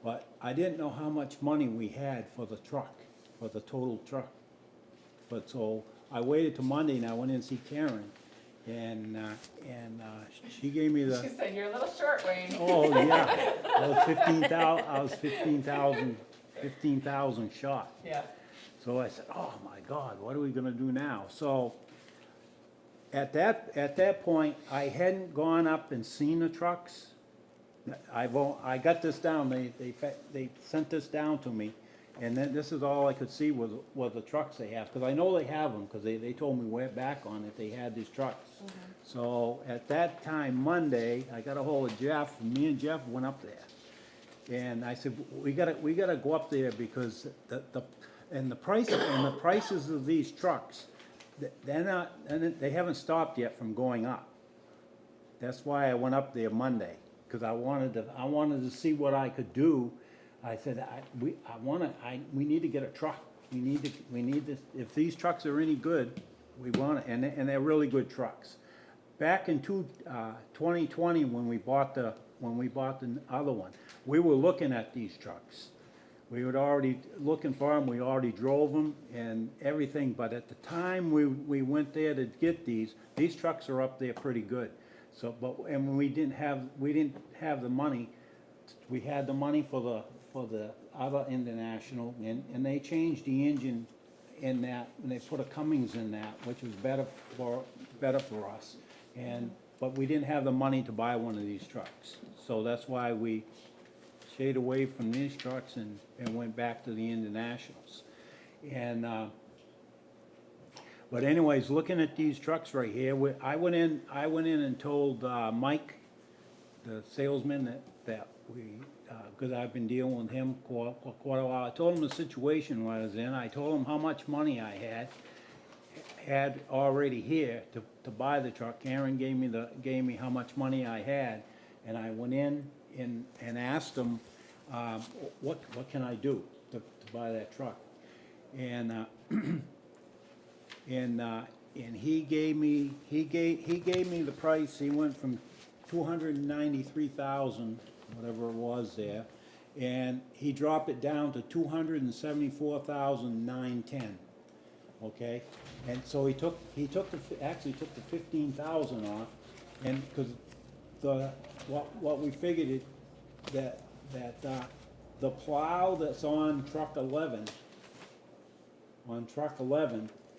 but I didn't know how much money we had for the truck, for the total truck. But so, I waited till Monday and I went in and see Karen, and she gave me the.
She said, you're a little short, Wayne.
Oh, yeah, I was 15,000 short.
Yeah,
So I said, oh my God, what are we gonna do now? So, at that point, I hadn't gone up and seen the trucks. I got this down, they sent this down to me, and then this is all I could see was the trucks they have, because I know they have them, because they told me way back on it, they had these trucks. So, at that time, Monday, I got a hold of Jeff, and me and Jeff went up there. And I said, we gotta go up there, because the prices of these trucks, they're not, and they haven't stopped yet from going up. That's why I went up there Monday, because I wanted to see what I could do. I said, we need to get a truck. We need this, if these trucks are any good, we want it, and they're really good trucks. Back in 2020, when we bought the other one, we were looking at these trucks. We were already looking for them, we already drove them and everything, but at the time we went there to get these trucks are up there pretty good. So, and we didn't have the money, we had the money for the other International, and they changed the engine in that, and they put a Cummins in that, which was better for us. And, but we didn't have the money to buy one of these trucks, so that's why we stayed away from these trucks and went back to the Internationals. And, but anyways, looking at these trucks right here, I went in and told, Mike, the salesman, that we, cause I've been dealing with him for quite a while. I told him the situation I was in. I told him how much money I had already here to buy the truck. Karen gave me how much money I had, and I went in and asked him, what can I do to buy that truck? And and he gave me the price. He went from 293,000, whatever it was there, and he dropped it down to 274,910. Okay, and so he actually took the 15,000 off, and because what we figured it that the plow that's on truck 11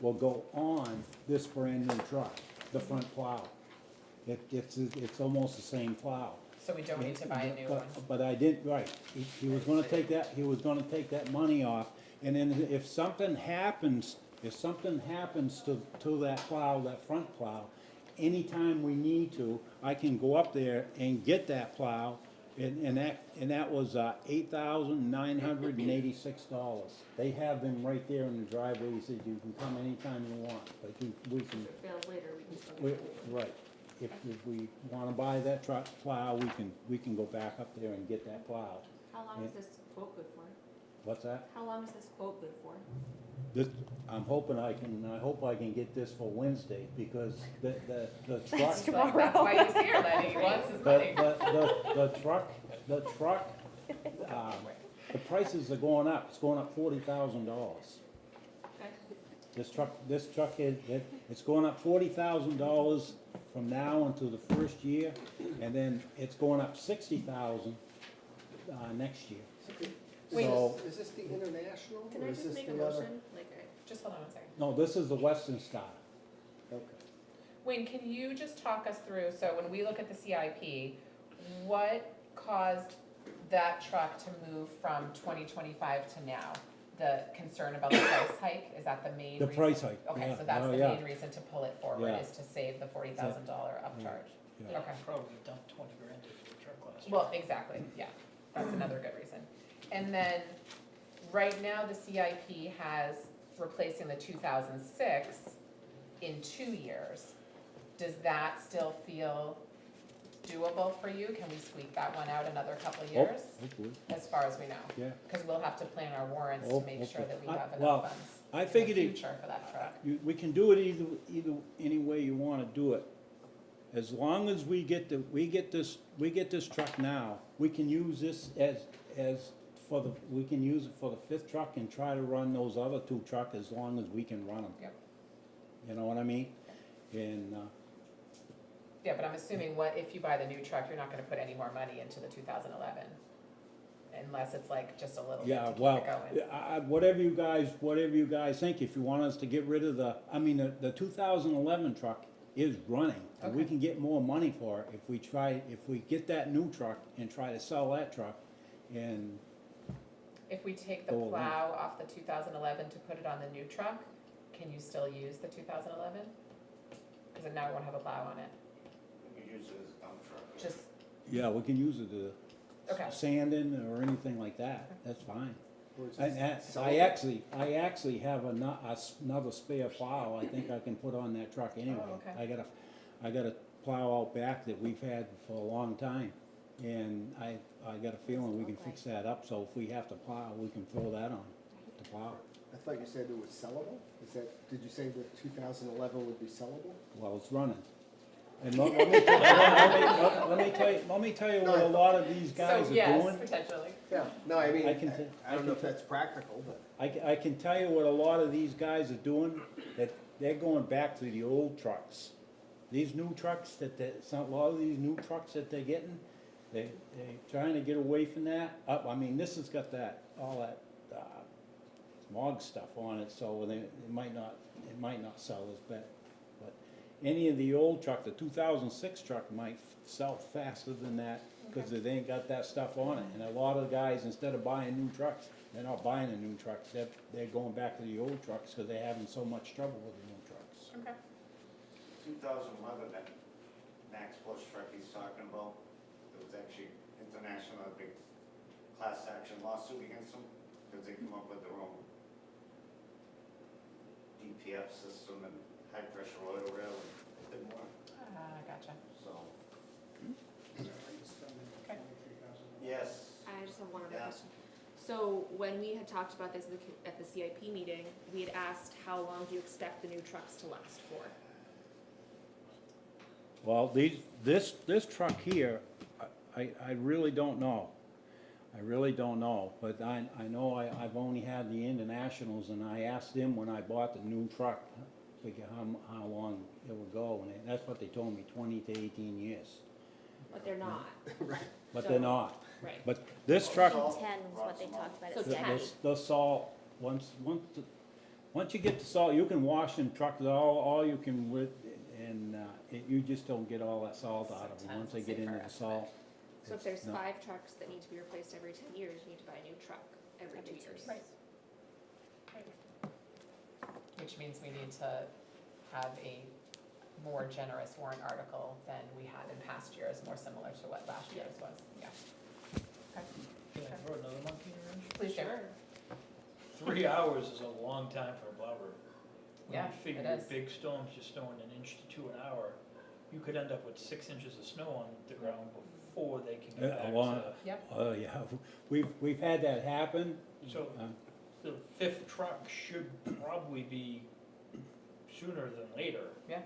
will go on this brand new truck, the front plow. It's almost the same plow.
So we don't need to buy a new one.
But I didn't, right, he was gonna take that money off, and then if something happens to that plow, that front plow, anytime we need to, I can go up there and get that plow, and that was $8,986. They have them right there in the driveway. He said you can come anytime you want, but we can.
If it fails later, we can still.
Right, if we wanna buy that truck plow, we can go back up there and get that plow.
How long is this quote good for?
What's that?
How long is this quote good for?
This, I hope I can get this for Wednesday, because the truck.
It's like, that's why he's here, Lenny, he wants his money.
The truck, the prices are going up. It's going up $40,000.
Okay.
This truck it's going up $40,000 from now until the first year, and then it's going up $60,000 next year.
Wait.
So,
Is this the International,
Can
or
I
is
just
this
make a
the other?
motion? Like,
Just hold on one second.
no, this is the Western Star.
Okay.
Wayne, can you just talk us through, so when we look at the CIP, what caused that truck to move from 2025 to now? The concern about the price hike, is that the main
The
reason?
price hike,
Okay,
yeah.
so that's
Oh,
the
yeah.
main reason to pull it forward,
Yeah.
is to save the $40,000 upcharge?
Yeah.
Okay.
Probably dumped 20 grand into the truck last year.
Well, exactly, yeah, that's another good reason. And then, right now, the CIP has replacing the 2006 in 2 years. Does that still feel doable for you? Can we squeak that one out another couple of years?
Hopefully,
As far as we know?
yeah.
Because we'll have to plan our warrants
Oh,
to make sure
okay.
that we
I-
have
well,
enough funds
I
in the
figured it,
future for that truck.
we can do it either, any way you wanna do it. As long as we get this truck now, we can use this we can use it for the 5th truck and try to run those other 2 trucks as long as we can run them.
Yep.
You know what I mean? And,
Yeah, but I'm assuming if you buy the new truck, you're not gonna put any more money into the 2011? Unless it's like just a little bit to
yeah,
keep
well,
it going.
whatever you guys think, if you want us to get rid of the 2011 truck is running. And we
Okay.
can get more money for it if we get that new truck and try to sell that truck and,
If we take the
Go along.
plow off the 2011 to put it on the new truck, can you still use the 2011? Because then now it won't have a plow on it.
You can use it as a dump truck.
Just,
yeah, we can use it to
okay,
sanding or anything like that, that's fine.
Or is
And
this
I
sellable?
actually have another spare plow I think I can put on that truck anyway.
Oh, okay.
I got a plow out back that we've had for a long time, and I got a feeling we can fix that up, so if we have to plow, we can throw that on, to plow.
I thought you said it was sellable? Did you say the 2011 would be sellable?
Well, it's running. And let me tell you
No,
what
I
a lot of these guys
so
are
yes,
doing.
potentially.
Yeah, no, I mean,
I can
I don't know if that's practical, but.
I can tell you what a lot of these guys are doing, that they're going back to the old trucks. These new trucks a lot of these new trucks that they're getting, They're trying to get away from that. I mean, this has got that, all that, smog stuff on it, so it might not sell as bad. But any of the old truck, the 2006 truck might sell faster than that, because they ain't got that stuff on it. And a lot of guys, instead of buying new trucks, they're not buying the new trucks, they're going back to the old trucks, because they're having so much trouble with the new trucks.
Okay.
2011, that Max Bush truck he's talking about, there was actually international, a big class action lawsuit against them, because they come up with their own DPF system and high pressure oil rail, and it didn't work,
Gotcha.
so.
Okay.
Yes.
I just have one other
Yeah.
question. So when we had talked about this at the CIP meeting, we had asked how long do you expect the new trucks to last for?
Well, this truck here, I really don't know. I really don't know, but I know I've only had the Internationals, and I asked them when I bought the new truck, figure how long it would go, and that's what they told me, 20 to 18 years.
But they're not.
But
So-
they're not.
Right.
But this truck,
10 was what they talked about
So
at
10.
CIP.
the salt, once you get the salt, you can wash them trucks all you can with, and you just don't get all that salt out of
So
them once
10's
they get
safer
into the
estimate.
salt.
So if
It's
there's
not-
5 trucks that need to be replaced every 10 years, you need to buy a new truck every 2 years.
Right. Which means we need to have a more generous warrant article than we had in past years, more similar to what last year's was, yeah. Okay.
Can I throw another monkey in the wrench?
Please do.
3 hours is a long time for a plow road. When
Yeah,
you figure
it is.
big storms, you're snowing 1 inch to 2 an hour, you could end up with 6 inches of snow on the ground before they can get
A
back
lot.
to.
Yep.
Oh, yeah, we've had that happen.
So the 5th truck should probably be sooner than later.
Yeah.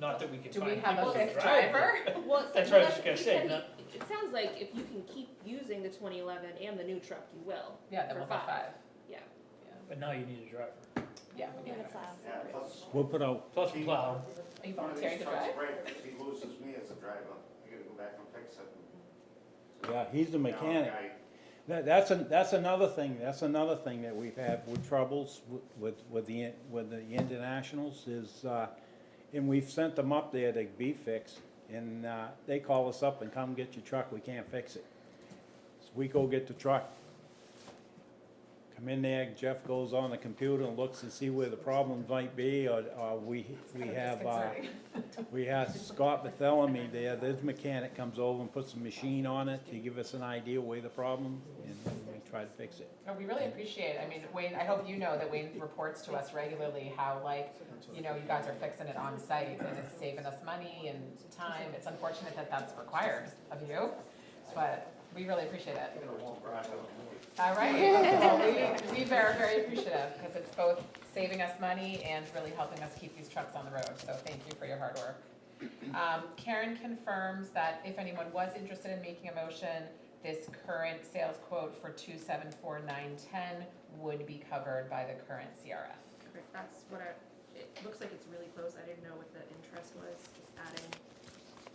Not that we can
Do
find
we have
people
a
to
fifth
drive,
driver?
but-
Well,
That's
well,
what I was gonna
he
say,
said
not-
it sounds like if you can keep using the 2011 and the new truck, you will.
Yeah, then
For
we'll have 5.
Yeah.
But now you need a driver.
Yeah, we
And
need
a plow.
Yeah, plus.
We'll put out,
Plus a plow.
Are you
one of these
volunteering to
trucks
drive?
breaks, if he loses me as a driver, I gotta go back and fix it.
yeah, he's the
Now,
mechanic.
I-
That's another thing that we've had with troubles with the internationals is, and we've sent them up there to be fixed, and they call us up and come get your truck, we can't fix it. So we go get the truck, come in there, Jeff goes on the computer and looks and see where the problems might be, or we
Kind of
have,
disconcerting.
we have Scott Bartholomew there, this mechanic comes over and puts a machine on it to give us an idea where the problem, and we try to fix it.
No, we really appreciate it. I mean, Wayne, I hope you know that Wayne reports to us regularly how you guys are fixing it on site and it's saving us money and time. It's unfortunate that that's required of you, but we really appreciate it. All right, well, we are very appreciative because it's both saving us money and really helping us keep these trucks on the road, so thank you for your hard work. Karen confirms that if anyone was interested in making a motion, this current sales quote for 274,910 would be covered by the current CRF.
Okay, that's what it looks like it's really close. I didn't know what the interest was, just adding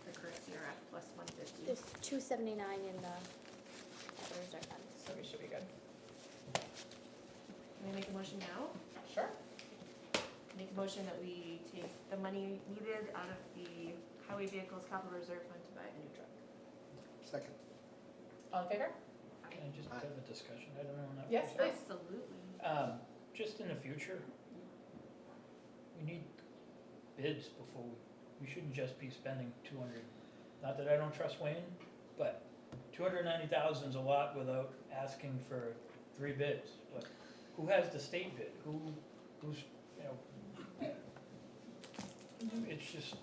the current CRF plus 150.
There's 279 in the capital reserve fund.
So we should be good.
Can I make a motion now?
Sure.
Make a motion that we take the money needed out of the highway vehicles capital reserve fund to buy a new truck.
Second.
All in favor?
Can I just have a discussion? I don't know on that.
Yes,
one.
please.
Absolutely.
Just in the future, we need bids before, we shouldn't just be spending 200, not that I don't trust Wayne, but 290,000 is a lot without asking for 3 bids. But who has the state bid? Who's, it's just,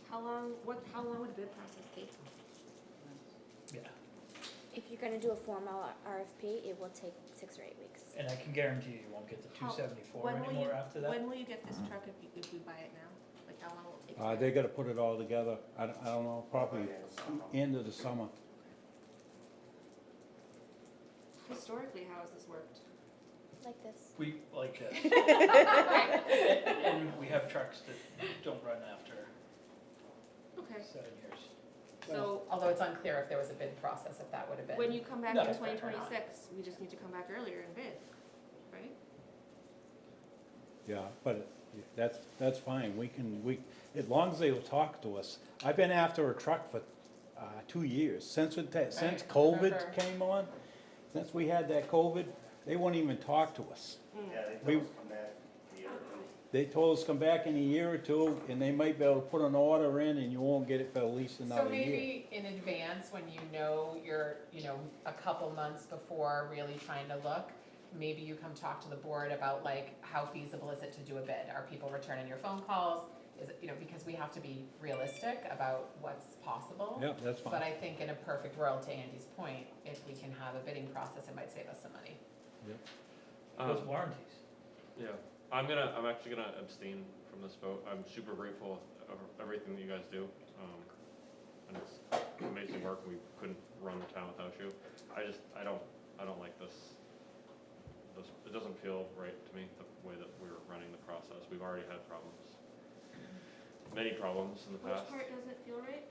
How long would a bid process take?
yeah.
If you're gonna do a formal RFP, it will take 6 or 8 weeks.
And I can guarantee you won't get the
How-
274
when will
anymore
you-
after that.
When will you get this truck if we buy it now? Like how long will it take? to
They
get
gotta put it all together, I don't know, probably end of the summer.
it? Historically, how has this worked?
Like this.
We like this. And we have trucks that don't run after
Okay.
7 years.
So
Although it's unclear if there was a bid process, if that would have been.
when you come back
No.
in
Different or not.
2026, we just need to come back earlier and bid, right?
Yeah, but that's fine, as long as they'll talk to us. I've been after a truck for, 2 years, since
Right,
COVID
remember.
came on, since we had that COVID, they wouldn't even talk to us.
Yeah,
We-
they told us come back a year or two.
They told us come back in a year or two, and they might be able to put an order in, and you won't get it for at least
So
another year.
maybe in advance, when you know you're, a couple months before really trying to look, maybe you come talk to the board about like, how feasible is it to do a bid? Are people returning your phone calls? Is it, because we have to be realistic about what's possible.
Yeah, that's
But
fine.
I think in a perfect world, to Andy's point, if we can have a bidding process, it might save us some money.
Those warranties.
Yeah, I'm actually gonna abstain from this vote. I'm super grateful of everything that you guys do. And it's amazing work. We couldn't run the town without you. I don't like this. It doesn't feel right to me, the way that we're running the process. We've already had problems. Many problems in the
Which
past.
part doesn't feel right?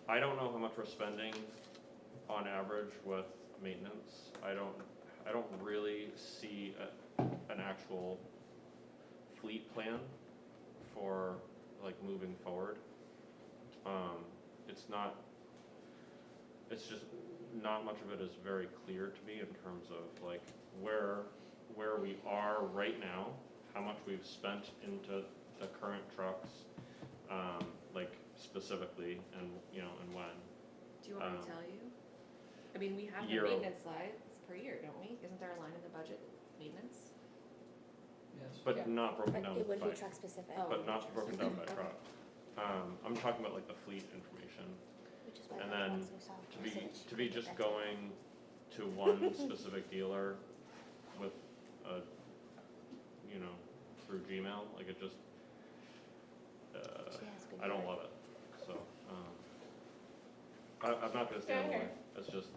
I don't know how much we're spending on average with maintenance. I don't really see an actual fleet plan for like moving forward. It's just not much of it is very clear to me in terms of like where we are right now, how much we've spent into the current trucks, like specifically, and and when.
Do you want me to tell you? I mean, we have the
Year-
maintenance slides per year, don't we? Isn't there a line in the budget, maintenance?
Yes.
But
Yeah.
not broken
But
down
it would
by,
be truck specific,
Oh.
but not broken down by
Okay.
truck. I'm talking about like the fleet information.
which is why
And
the
then
ones we saw
To
were
be,
finished.
to be just going to one specific dealer with a, through Gmail, like it just,
She has good
I don't
work.
love it, so, I'm not gonna stand in the way, it's just,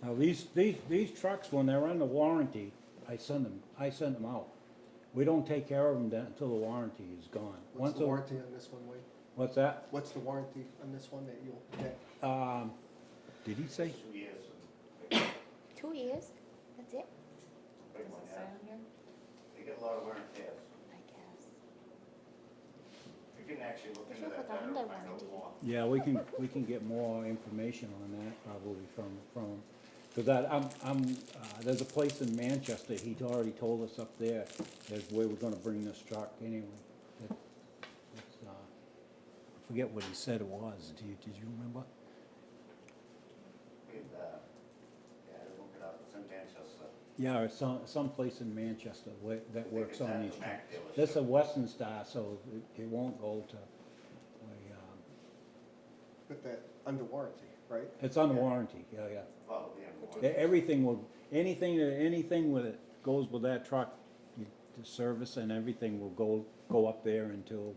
Now, these trucks, when they're under warranty, I send them out. We don't take care of them until the warranty is gone.
What's
Once
the
a-
warranty on this one, Wade?
What's that?
What's the warranty on this one that you'll get?
Did he say?
2 years and
2 years, that's it,
big
Does
one,
it say
yeah.
on here?
They get a lot of wear and tears.
I guess.
You can actually look
They
into
look
that
like a
better and
Honda
find out
warranty.
more.
Yeah, we can get more information on that probably from, cause there's a place in Manchester, he'd already told us up there, is where we're gonna bring this truck anyway. I forget what he said it was, did you remember?
Yeah, look it up, it's in Manchester.
Yeah, or some place in Manchester that
I think
works
it's
on
at
these
the
trucks.
Mac dealership.
This is a Western Star, so it won't go to,
Put that under warranty, right?
it's on warranty, yeah.
Well, the end.
Everything will, anything with it goes with that truck, the service and everything will go up there until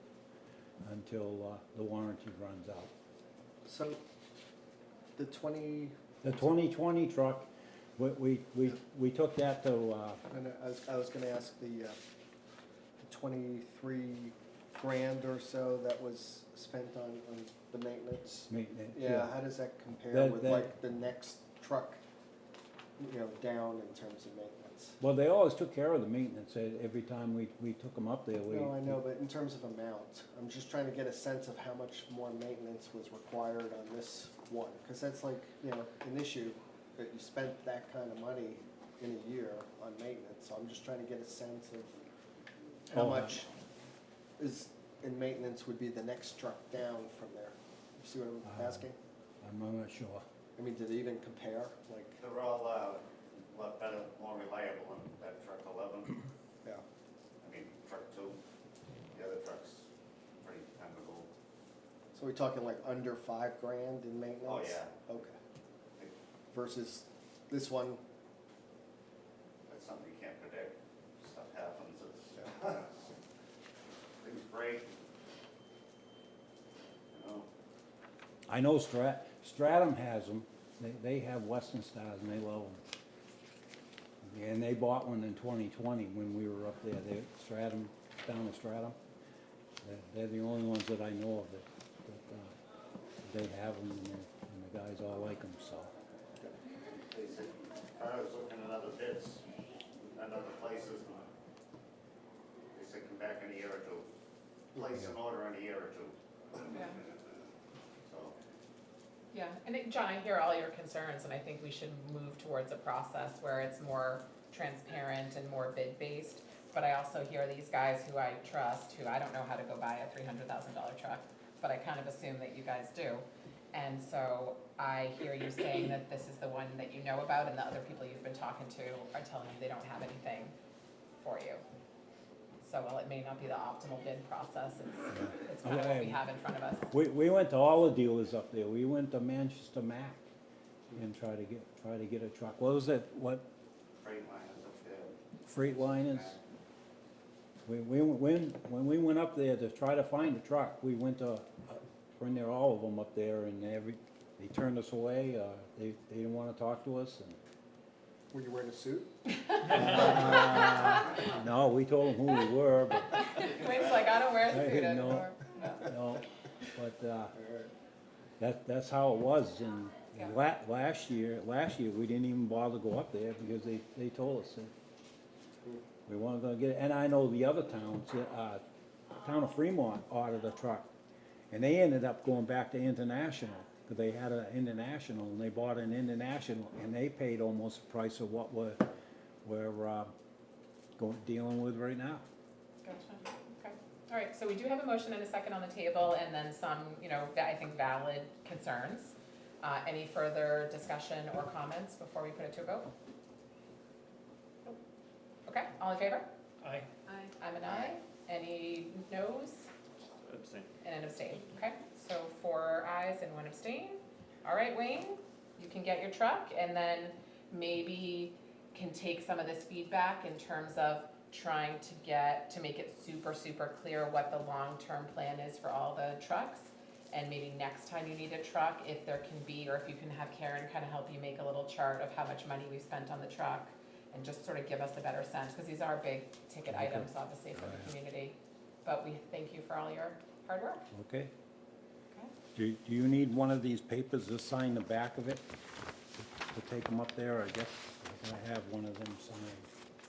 the warranty runs out.
So, the 20,
The 2020 truck, we took that to,
and I was gonna ask the 23 grand or so that was spent on the maintenance.
maintenance.
Yeah, how does that compare
That-
with
that-
like the next truck, down in terms of maintenance?
Well, they always took care of the maintenance every time we took them up there.
No, I know, but in terms of amount, I'm just trying to get a sense of how much more maintenance was required on this one. Cause that's like, an issue, that you spent that kind of money in a year on maintenance, so I'm just trying to get a sense of how
Oh,
much is in maintenance would be the next truck down from there. You see what I'm asking?
I'm not sure.
I mean, did they even compare, like,
They're all, a lot better, more reliable than that truck 11.
yeah,
I mean, truck 2, the other truck's pretty dependable.
so we're talking like under 5 grand in maintenance?
Oh, yeah.
Okay. Versus this one,
That's something you can't predict. Stuff happens, things break.
I know Stratum has them. They have Western Stars and they love them. And they bought one in 2020 when we were up there. Stratum, down in Stratum. They're the only ones that I know of that they have them, and the guys all like them, so.
They said, I was looking at other bids, and other places, and they said come back in a year or two. Place an order in a year or two.
Yeah.
So,
Yeah, and John, I hear all your concerns, and I think we should move towards a process where it's more transparent and more bid-based. But I also hear these guys who I trust, who I don't know how to go buy a $300,000 truck, but I kind of assume that you guys do. And so I hear you saying that this is the one that you know about, and the other people you've been talking to are telling you they don't have anything for you. So while it may not be the optimal bid process, it's kind of what we have in front of us.
We went to all the dealers up there. We went to Manchester Mac and try to get a truck. What was it, what,
Freightliners up there.
Freightliners? When we went up there to try to find a truck, we went to, bring there all of them up there, and they turned us away. They didn't wanna talk to us, and
Were you wearing a suit?
no, we told them who we were, but
Wayne's like, I don't wear a suit
No.
anymore.
no, but, that's how it was, and
Yeah.
last year, we didn't even bother to go up there because they told us that we weren't gonna get it, and I know the other towns, town of Fremont ordered a truck, and they ended up going back to International, cause they had an International, and they bought an International, and they paid almost the price of what we're dealing with right now.
Gotcha, okay. All right, so we do have a motion and a second on the table, and then some, I think valid concerns. Any further discussion or comments before we put it to a vote? Nope. Okay, all in favor?
Aye.
I'm an aye. Any noes?
Abstain.
And an abstain, okay? So 4 ayes and 1 abstain. All right, Wayne, you can get your truck, and then maybe can take some of this feedback in terms of trying to make it super, super clear what the long-term plan is for all the trucks. And maybe next time you need a truck, if there can be, or if you can have Karen kind of help you make a little chart of how much money we've spent on the truck, and just sort of give us a better sense, because these are big ticket
Okay.
items, obviously, for the community. But we thank you for all your hard work.
Okay?
Okay.
Do you need one of these papers to sign the back of it, to take them up there? I guess I have one of them signed.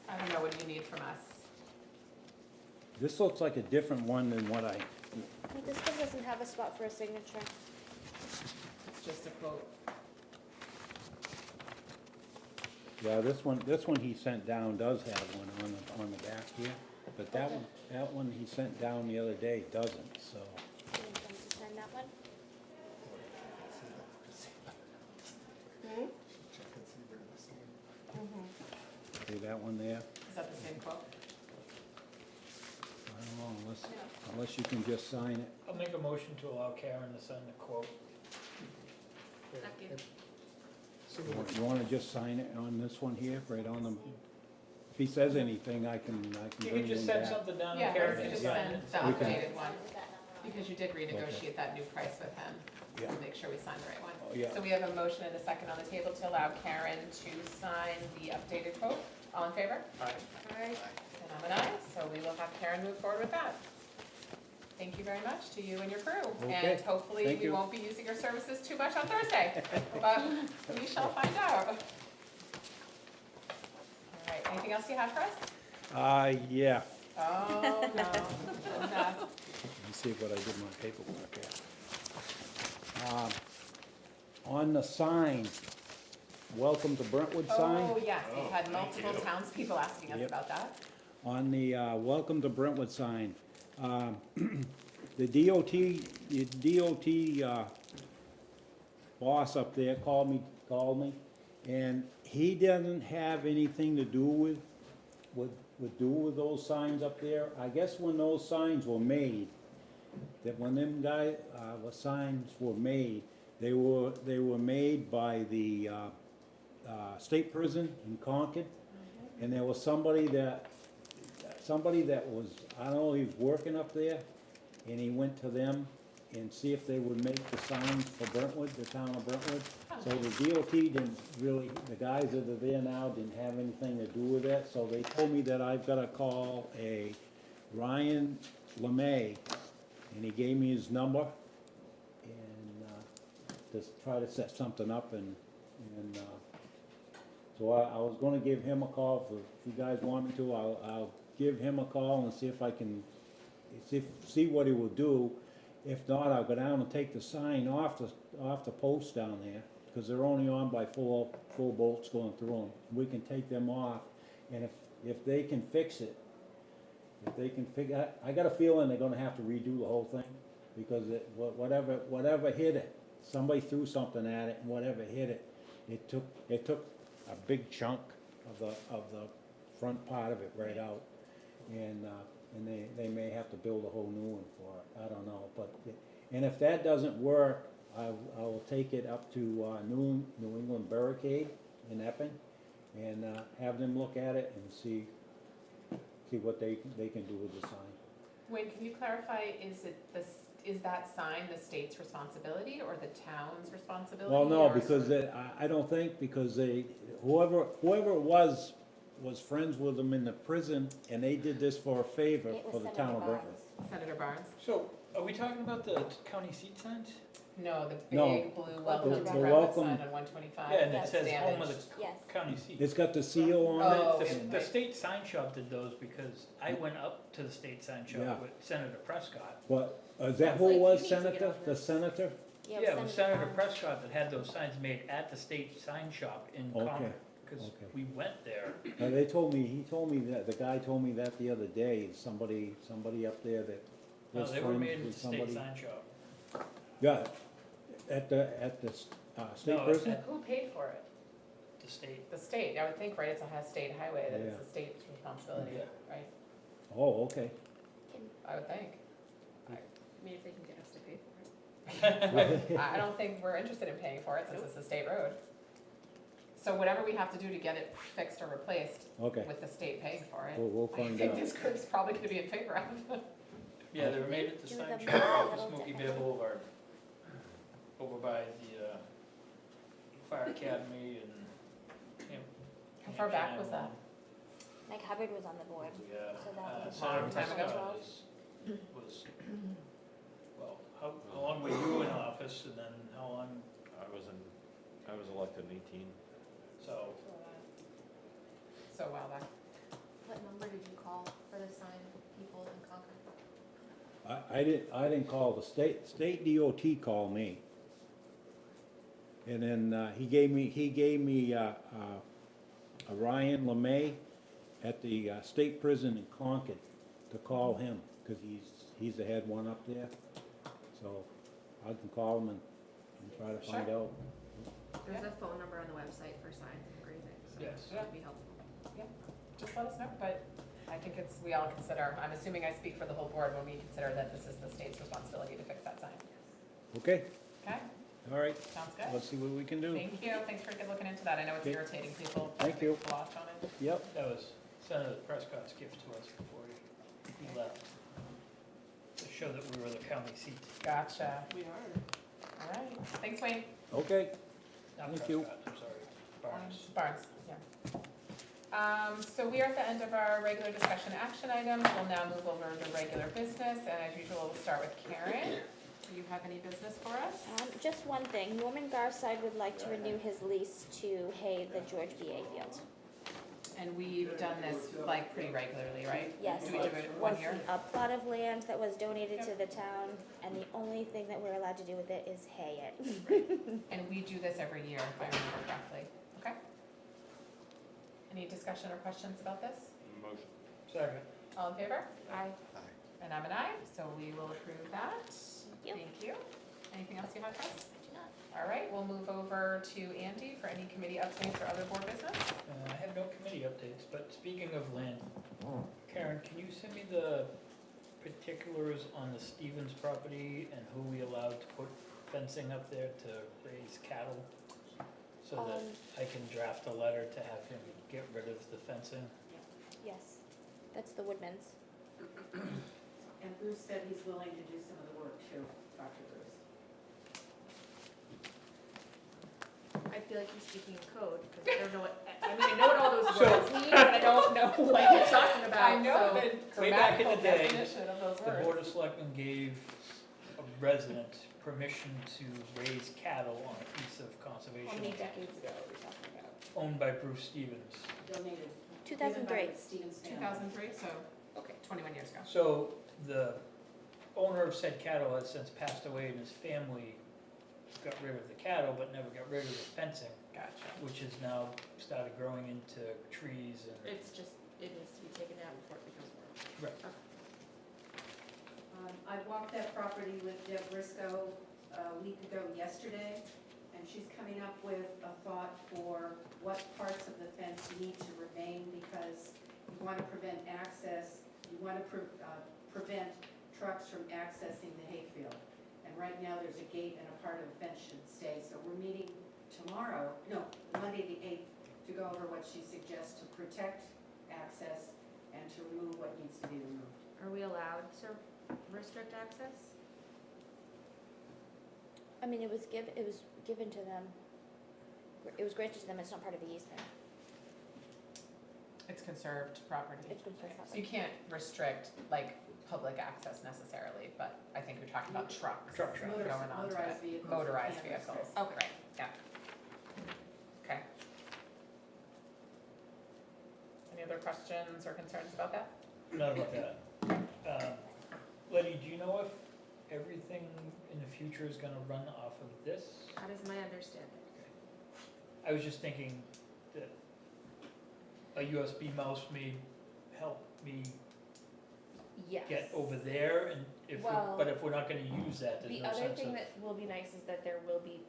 I don't know, what do you need from us?
This looks like a different one than what I,
This one doesn't have a spot for a signature.
It's just a quote.
yeah, this one he sent down does have one on the back here, but that one he sent down the other day doesn't, so.
Do you want them to sign that one?
Check and see where this is.
See that one there?
Is that the same quote?
I don't know, unless you can just sign it.
I'll make a motion to allow Karen to send the quote.
You wanna just sign it on this one here, right on the, if he says anything, I can
You
bring
can
him
just send
back.
something down to
Yeah,
Karen
you
and
just
sign
send
it.
the
We can-
updated one,
With that number on it.
because you did renegotiate that new price with him.
Yeah.
So make sure we sign the right one.
Oh, yeah.
So we have a motion and a second on the table to allow Karen to sign the updated quote. All in favor?
Aye.
Alright.
And I'm an aye, so we will have Karen move forward with that. Thank you very much to you and your crew.
Okay,
And hopefully
thank
we
you.
won't be using your services too much on Thursday, but we shall find out. All right, anything else you have for us?
Yeah,
Oh, no. So fast.
let me see what I did my paperwork at. On the sign, welcome to Brentwood sign.
Oh, yes, we've had multiple townspeople asking us
Yep.
about that.
On the, welcome to Brentwood sign, the DOT, boss up there called me, and he doesn't have anything to do with those signs up there. I guess when those signs were made, that when them signs were made, they were made by the, state prison in Concord, and there was somebody that was, I don't know, he was working up there, and he went to them and see if they would make the signs for Brentwood, the town of Brentwood. So the DOT didn't really, the guys that are there now didn't have anything to do with it, so they told me that I've gotta call a Ryan LeMay and he gave me his number, and, to try to set something up, and, so I was gonna give him a call, if you guys want me to, I'll give him a call and see if I can, see what he will do. If not, I'll go down and take the sign off the post down there, because they're only on by four bolts going through them. We can take them off, and if they can fix it, I got a feeling they're gonna have to redo the whole thing, because whatever hit it, somebody threw something at it, and whatever hit it, it took a big chunk of the front part of it right out. And they may have to build a whole new one for it, I don't know, and if that doesn't work, I will take it up to, New England Barricade in Epping, and, have them look at it and see what they can do with the sign.
Wayne, can you clarify, is that sign the state's responsibility or the town's responsibility?
Well, no,
or
because
sort of-
I don't think, because whoever it was friends with them in the prison, and they did this for a favor
It
for
was
the
Senator
town of Brentwood.
Barnes.
Senator Barnes?
So, are we talking about the county seat signs?
No, the
No.
big blue welcome to
The
Brentwood
welcome-
sign on 125.
Yeah, and it
Yes.
says home of
Damaged.
the
Yes.
county seat.
It's got the seal on
Oh,
it.
The
and-
state sign shop did those because I went up to the state sign
Yeah.
shop with Senator Prescott.
But, is that
Sounds
who
like
it was,
you need to get
Senator?
on
The
this.
senator?
Yeah, it was Senator
Barnes.
Prescott that had those signs made at the state sign shop in
Okay,
Concord. Because
okay.
we went there.
He told me that, the guy told me that the other day, somebody up there that
No,
was
they were
friends
made at
with
the state
somebody.
sign shop.
Yeah, at the state
No,
prison?
at
Who paid for it?
the state.
The state, I would think, right, it's a state highway, that it's
Yeah.
the state's responsibility,
Yeah.
right?
Oh, okay.
I would think.
I mean, if they can get us to pay for it.
I don't think we're interested in paying for it since it's a state road. So whatever we have to do to get it fixed or replaced
Okay,
with the state paying for it,
we'll
I
find
think
out.
this group's probably gonna be in favor of.
Yeah, they were made at the
Do
sign
them
shop
a
off of
little
Smoky Bear
differently.
Boulevard. Over by the, fire academy and, you know.
How far back was that?
Mike Hubbard was on the board,
Yeah.
so that was
Senator
long time ago.
Prescott was, well, how long were you in office and then how long,
I was elected in 18.
so.
So a while back.
What number did you call for the sign people in Concord?
I didn't call the state DOT called me. And then, he gave me, a Ryan LeMay at the, state prison in Concord to call him, cause he's the head one up there. So I can call him and try to find out.
There's a phone number on the website for sign engraving, so
Yes.
that would be helpful.
Just let us know, but I think we all consider, I'm assuming I speak for the whole board when we consider that this is the state's responsibility to fix that sign.
Okay,
Okay,
all right,
sounds good.
let's see what we can do.
Thank you, thanks for looking into that. I know it's
Okay.
irritating people.
Thank you.
to watch on it.
Yep,
That was Senator Prescott's gift to us before he left. To show that we were the county seat.
Gotcha.
We are.
All right, thanks, Wayne.
okay,
Not
Thank you.
Prescott, I'm sorry, Barnes.
Barnes, yeah. So we are at the end of our regular discussion action items. We'll now move over to regular business, and as usual, we'll start with Karen. Do you have any business for us?
Just one thing, Norman Garside would like to renew his lease to hay the George B. A. Field.
And we've done this like pretty regularly, right?
Yes,
Do we do it
it
one
was
year?
a plot of land that was donated to the town, and the only thing that we're allowed to do with it is hay it.
And we do this every year, if I remember correctly. Okay? Any discussion or questions about this?
Motion.
Second.
All in favor?
Aye.
And I'm an aye, so we will approve that.
Yep.
Thank you. Anything else you have for us?
Do not.
All right, we'll move over to Andy for any committee updates or other board business.
I have no committee updates, but speaking of land, Karen, can you send me the particulars on the Stevens property and who we allowed to put fencing up there to raise cattle? So that I can draft a letter to have him get rid of the fencing?
Yes, that's the Woodmans.
And Bruce said he's willing to do some of the work too, Dr. Bruce.
I feel like you're speaking in code, because I don't know what, I mean, I know what all those
So-
words mean, but I don't know what you're talking about,
I know
so.
the
Way back in
grammatical
the day,
definition of those
the Board
words.
of Selectmen gave a resident permission to raise cattle on a piece of
How
conservation
many
land
decades ago are we talking about?
owned by Bruce Stevens.
Donated.
2003.
Stevens family.
2003, so, okay, 21 years ago.
So the owner of said cattle has since passed away, and his family got rid of the cattle but never got rid of the fencing,
Gotcha.
which has now started growing into trees and.
It's just, it needs to be taken down before it becomes more.
Right.
I walked that property with Deb Briscoe a week ago yesterday, and she's coming up with a thought for what parts of the fence need to remain, because you want to prevent access, you want to prevent trucks from accessing the hayfield. And right now, there's a gate and a part of the fence should stay, so we're meeting tomorrow, no, Monday the 8th, to go over what she suggests to protect access and to remove what needs to be removed.
Are we allowed to restrict access?
I mean, it was given to them, it was granted to them, it's not part of the easement.
It's conserved property.
It's conserved
So you can't restrict, like, public access necessarily, but I think you're talking about trucks.
Truck traffic.
Going onto
Motorized
it.
vehicles.
Motorized
you can't
vehicles,
restrict.
okay, yeah. Okay. Any other questions or concerns about that?
Not about that. Letty, do you know if everything in the future is gonna run off of this?
That is my understanding.
I was just thinking that a USB mouse may help me
Yes.
get over there, and
Well,
but if we're not gonna use that, there's
The
no
other
sense
thing
of.
that will be nice is that there will be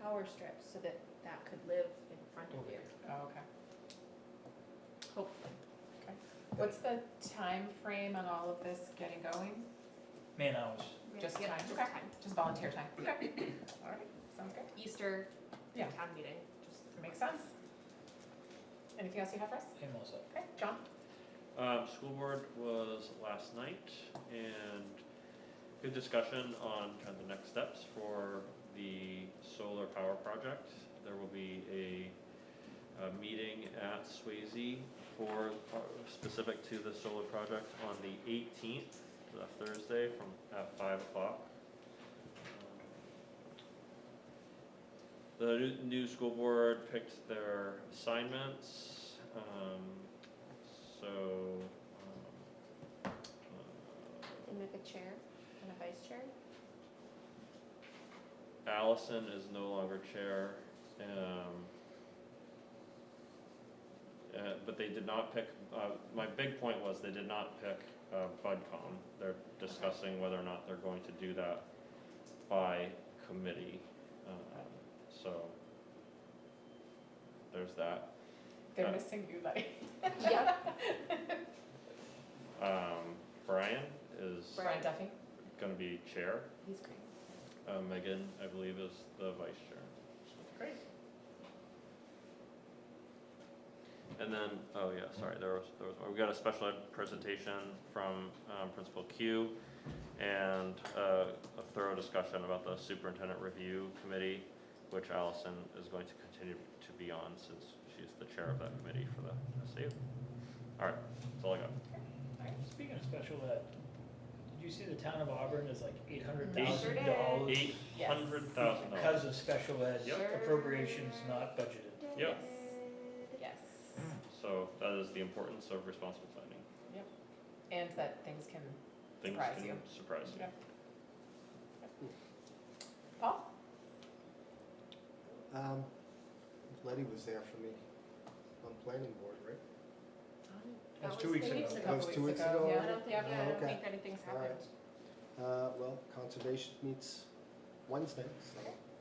power strips, so that that could live in front of you,
Oh, okay.
hopefully.
What's the time frame on all of this getting going?
Man hours.
Just
Yeah,
time,
just
okay.
time.
Just volunteer time, okay. All right, sounds good.
Easter,
Yeah.
town meeting, just.
Makes sense. Anything else you have for us?
I'm also.
Okay, John?
School board was last night, and good discussion on kind of the next steps for the solar power project. There will be a meeting at Swayze for, specific to the solar project on the 18th, Thursday, at 5 o'clock. The new school board picked their assignments,
And make a chair and a vice chair.
Allison is no longer chair, but they did not pick, my big point was they did not pick BudCon. They're discussing whether or not they're going to do that by committee, so there's that.
They're missing you, like.
Yep.
Brian is
Brian Duffy?
gonna be chair.
He's great.
Megan, I believe, is the vice chair.
Great.
And then, oh yeah, sorry, there was one. We got a special ed presentation from Principal Q, and a thorough discussion about the superintendent review committee, which Allison is going to continue to be on since she's the chair of that committee for the SAU. All right, that's all I got.
Speaking of special ed, did you see the town of Auburn is like $800,000
$800,000.
because of special ed
Yep.
appropriations not budgeted?
Yep.
Yes.
So that is the importance of responsible planning.
And that things can
Things
surprise
can
you.
surprise you.
Yep. Paul?
Letty was there for me on planning board, right?
That was 2 weeks ago.
That was 2 weeks ago?
Yeah.
I don't think,
Yep.
yeah, I don't
Okay.
think anything's
All right.
happened.
Well, conservation meets Wednesday, so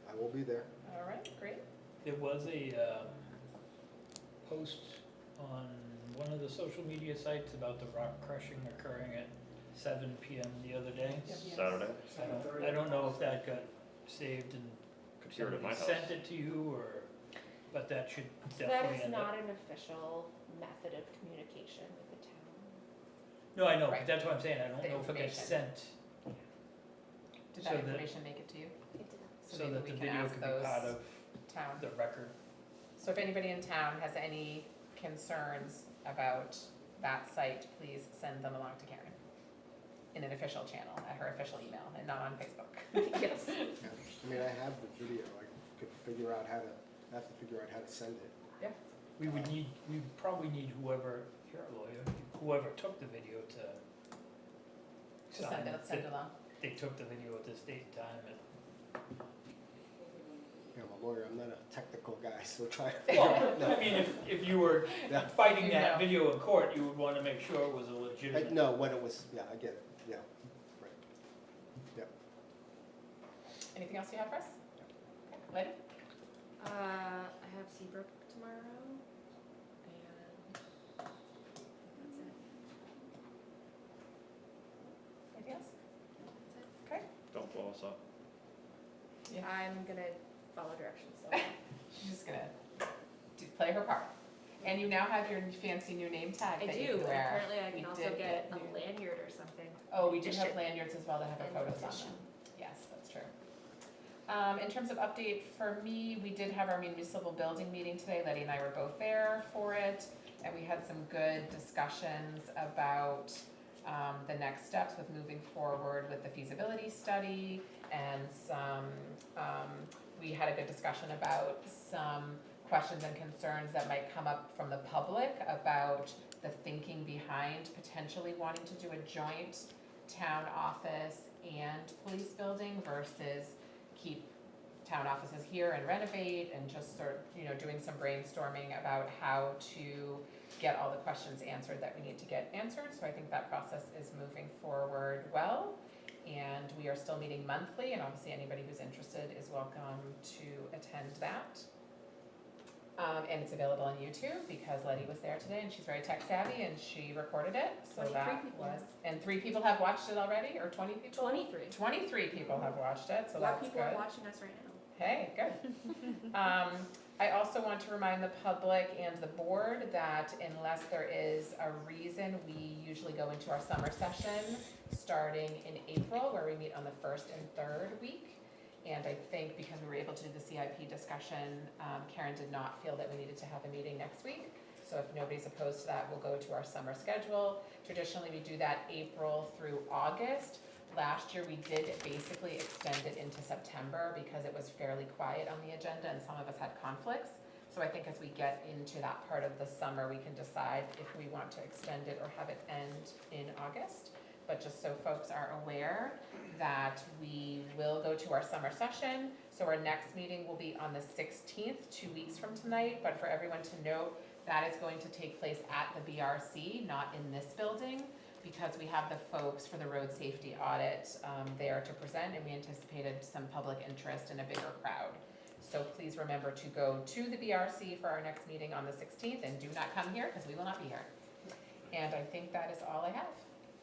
I will be there.
All right, great.
There was a post on one of the social media sites about the rock crushing occurring at 7 PM the other day.
Saturday.
I don't know if that got saved and
Could hear it at my house.
sent it to you, or, but that should
So that
definitely
is
end up.
not an official method of communication with the town.
No, I know,
Right.
but that's what I'm saying, I don't
The
know if it gets
information.
sent,
Did
So
that
that-
information make it to you?
It did not.
so
maybe
that
we
the
can
video
ask
could be
those
part of,
town.
The record.
So if anybody in town has any concerns about that site, please send them along to Karen in an official channel, at her official email, and not on Facebook.
Yes.
Yeah. I mean, I have the video, I could figure out how to, I have to figure out how to send it.
We would probably need whoever, you're a lawyer, whoever took the video to
To
sign
send it
that
along.
they took the video at this date and time. And
I'm a lawyer, I'm not a technical guy, so try to figure
Well,
out.
I mean, if you were
Yeah.
fighting
You
that
know.
video in court, you would want to make sure it was a legitimate.
No, when it was, yeah, I get it, yeah, right.
Anything else you have for us? Okay. Lady?
I have Seabrook tomorrow, and that's it.
Anything else? Okay.
Don't blow us up.
Yeah.
I'm gonna follow directions, so.
She's just gonna play her part. And you now have your fancy new name tag
I
that you
do,
can
and
wear.
apparently I
We
can also
did
get a
new-
lanyard or something.
Oh, we do have
Edition.
lanyards as well that have our
And
photos on
edition.
them. Yes, that's true. In terms of update for me, we did have our municipal building meeting today. Letty and I were both there for it. And we had some good discussions about the next steps with moving forward with the feasibility study. And we had a good discussion about some questions and concerns that might come up from the public about the thinking behind potentially wanting to do a joint town office and police building versus keep town offices here and renovate, and just sort of, doing some brainstorming about how to get all the questions answered that we need to get answered. So I think that process is moving forward well. And we are still meeting monthly, and obviously anybody who's interested is welcome to attend that. And it's available on YouTube because Letty was there today and she's very tech savvy and she recorded it, so
23
that
people.
was, and 3 people have watched it already, or 20 people?
23.
23 people have watched it, so
More
that's
people are
good.
watching us right now.
Hey, good. I also want to remind the public and the board that unless there is a reason, we usually go into our summer session starting in April, where we meet on the first and third week. And I think because we were able to do the CIP discussion, Karen did not feel that we needed to have a meeting next week. So if nobody's opposed to that, we'll go to our summer schedule. Traditionally, we do that April through August. Last year, we did basically extend it into September because it was fairly quiet on the agenda and some of us had conflicts. So I think as we get into that part of the summer, we can decide if we want to extend it or have it end in August. But just so folks are aware that we will go to our summer session. So our next meeting will be on the 16th, 2 weeks from tonight. But for everyone to note, that is going to take place at the BRC, not in this building, because we have the folks for the road safety audit there to present, and we anticipated some public interest and a bigger crowd. So please remember to go to the BRC for our next meeting on the 16th, and do not come here, because we will not be here. And I think that is all I have.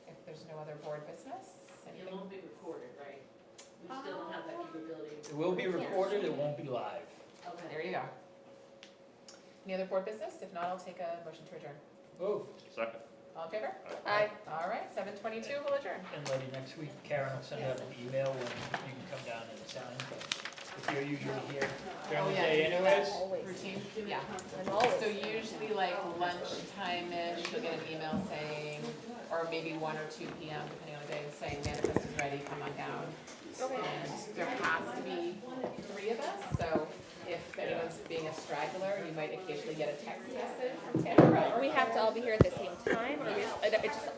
If there's no other board business,
It
anything?
won't be recorded, right? We still don't have that capability.
It will be recorded, it won't be live.
Okay.
There you go. Any other board business? If not, I'll take a motion to adjourn.
Move.
Second.
All in favor?
Aye.
All right, 7:22, we'll adjourn.
And Letty, next week Karen will send out an email when you can come down and sign. If you're usually here during the day
you know
anyways.
that
Always.
routine, yeah.
I'm always.
So usually like lunchtime-ish, you'll get an email saying, or maybe 1 or 2 PM, depending on the day, saying manifest is ready, come on down. And there has to be 3 of us, so if anyone's being a straggler, you might occasionally get a text message from Tamara.
We have to all be here at the same time, or we just, it just